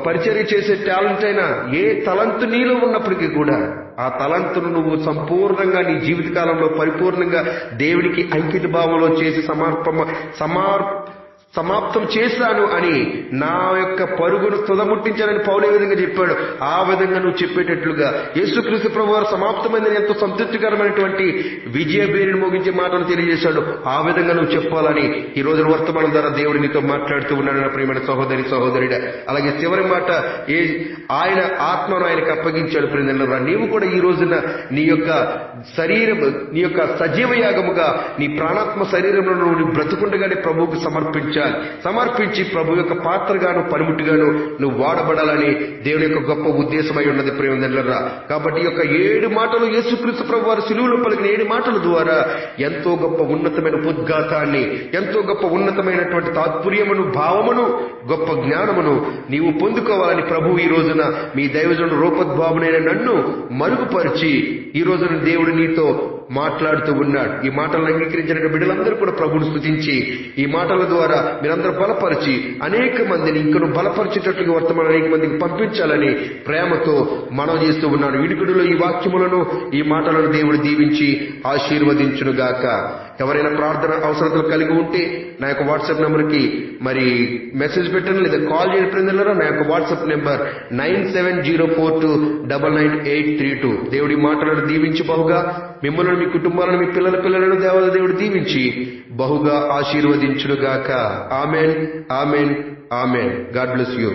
పరిచర్య చేసే టాలెంట్ అయినా, ఏ తలంతు నీలో ఉన్నప్పటికీ కూడా ఆ తలంతును నువ్వు సంపూర్ణంగా నీ జీవితకాలంలో పరిపూర్ణంగా దేవుడికి అంకిత భావంలో చేసి సమాప్తం చేశాను అని, నా యొక్క పరుగును తుదముట్టించానని పౌలు ఏ విధంగా చెప్పాడు, ఆ విధంగా నువ్వు చెప్పేటట్లుగా యేసుక్రీస్తు ప్రభువారు సమాప్తమైందని ఎంతో సంతృప్తికరమైనటువంటి విజయబేరిని మోగించే మాటలు తెలియజేశాడు. ఆ విధంగా నువ్వు చెప్పాలని ఈ రోజున వర్తమానం ద్వారా దేవుడు నీతో మాట్లాడుతూ ఉన్నాడు నా ప్రియమైన సహోదరి సహోదరుడా. అలాగే చివరి మాట, ఆయన ఆత్మను ఆయనకు అప్పగించాడు. ప్రియమైన నీవు కూడా ఈ రోజున నీ యొక్క శరీరం, నీ యొక్క సజీవ యాగముగా నీ ప్రాణాత్మ శరీరంలో నువ్వు బ్రతుకుండగానే ప్రభువుకు సమర్పించి ప్రభు యొక్క పాత్రగాను పనిముట్టుగాను నువ్వు వాడబడాలని దేవుని యొక్క గొప్ప ఉద్దేశమై ఉన్నది. ప్రేమదల్లరా, కాబట్టి ఈ యొక్క 7 మాటలు యేసుక్రీస్తు ప్రభు వారు సిలువలో పలికిన 7 మాటల ద్వారా ఎంతో గొప్ప ఉన్నతమైన ఉద్ఘాతాన్ని, ఎంతో గొప్ప ఉన్నతమైనటువంటి తాత్పర్యమును, భావమును, గొప్ప జ్ఞానమును నీవు పొందుకోవాలని ప్రభు ఈ రోజున మీ దైవజనుడు రూపద్భావనైన నన్ను మరుగుపరిచి ఈ రోజున దేవుడు నీతో మాట్లాడుతూ ఉన్నాడు. ఈ మాటలను అంగీకరించిన బిడ్డలందరూ కూడా ప్రభువును స్తుతించి ఈ మాటల ద్వారా మీరందరూ బలపరిచి అనేక మందిని ఇంకను బలపరిచేటట్లుగా వర్తమానం అనేక మందికి పంపించాలని ప్రేమతో మనవి చేస్తూ ఉన్నాను. వినికిడిలో ఈ వాక్యములను, ఈ మాటలను దేవుడు దీవించి ఆశీర్వదించునుగాక. ఎవరైనా ప్రార్థన అవసరతలు కలిగి ఉంటే నా యొక్క వాట్సాప్ నెంబర్కి మరి మెసేజ్ పెట్టండి, లేదా కాల్ చేయండి. ప్రేమిలారా, నా యొక్క వాట్సాప్ నెంబర్ 9704299832. దేవుడి మాటలను దీవించి బహుగా మిమ్మల్ని, మీ కుటుంబాలను, మీ పిల్లలను దేవుడు దీవించి బహుగా ఆశీర్వదించునుగాక. Amen, amen, amen. God bless you.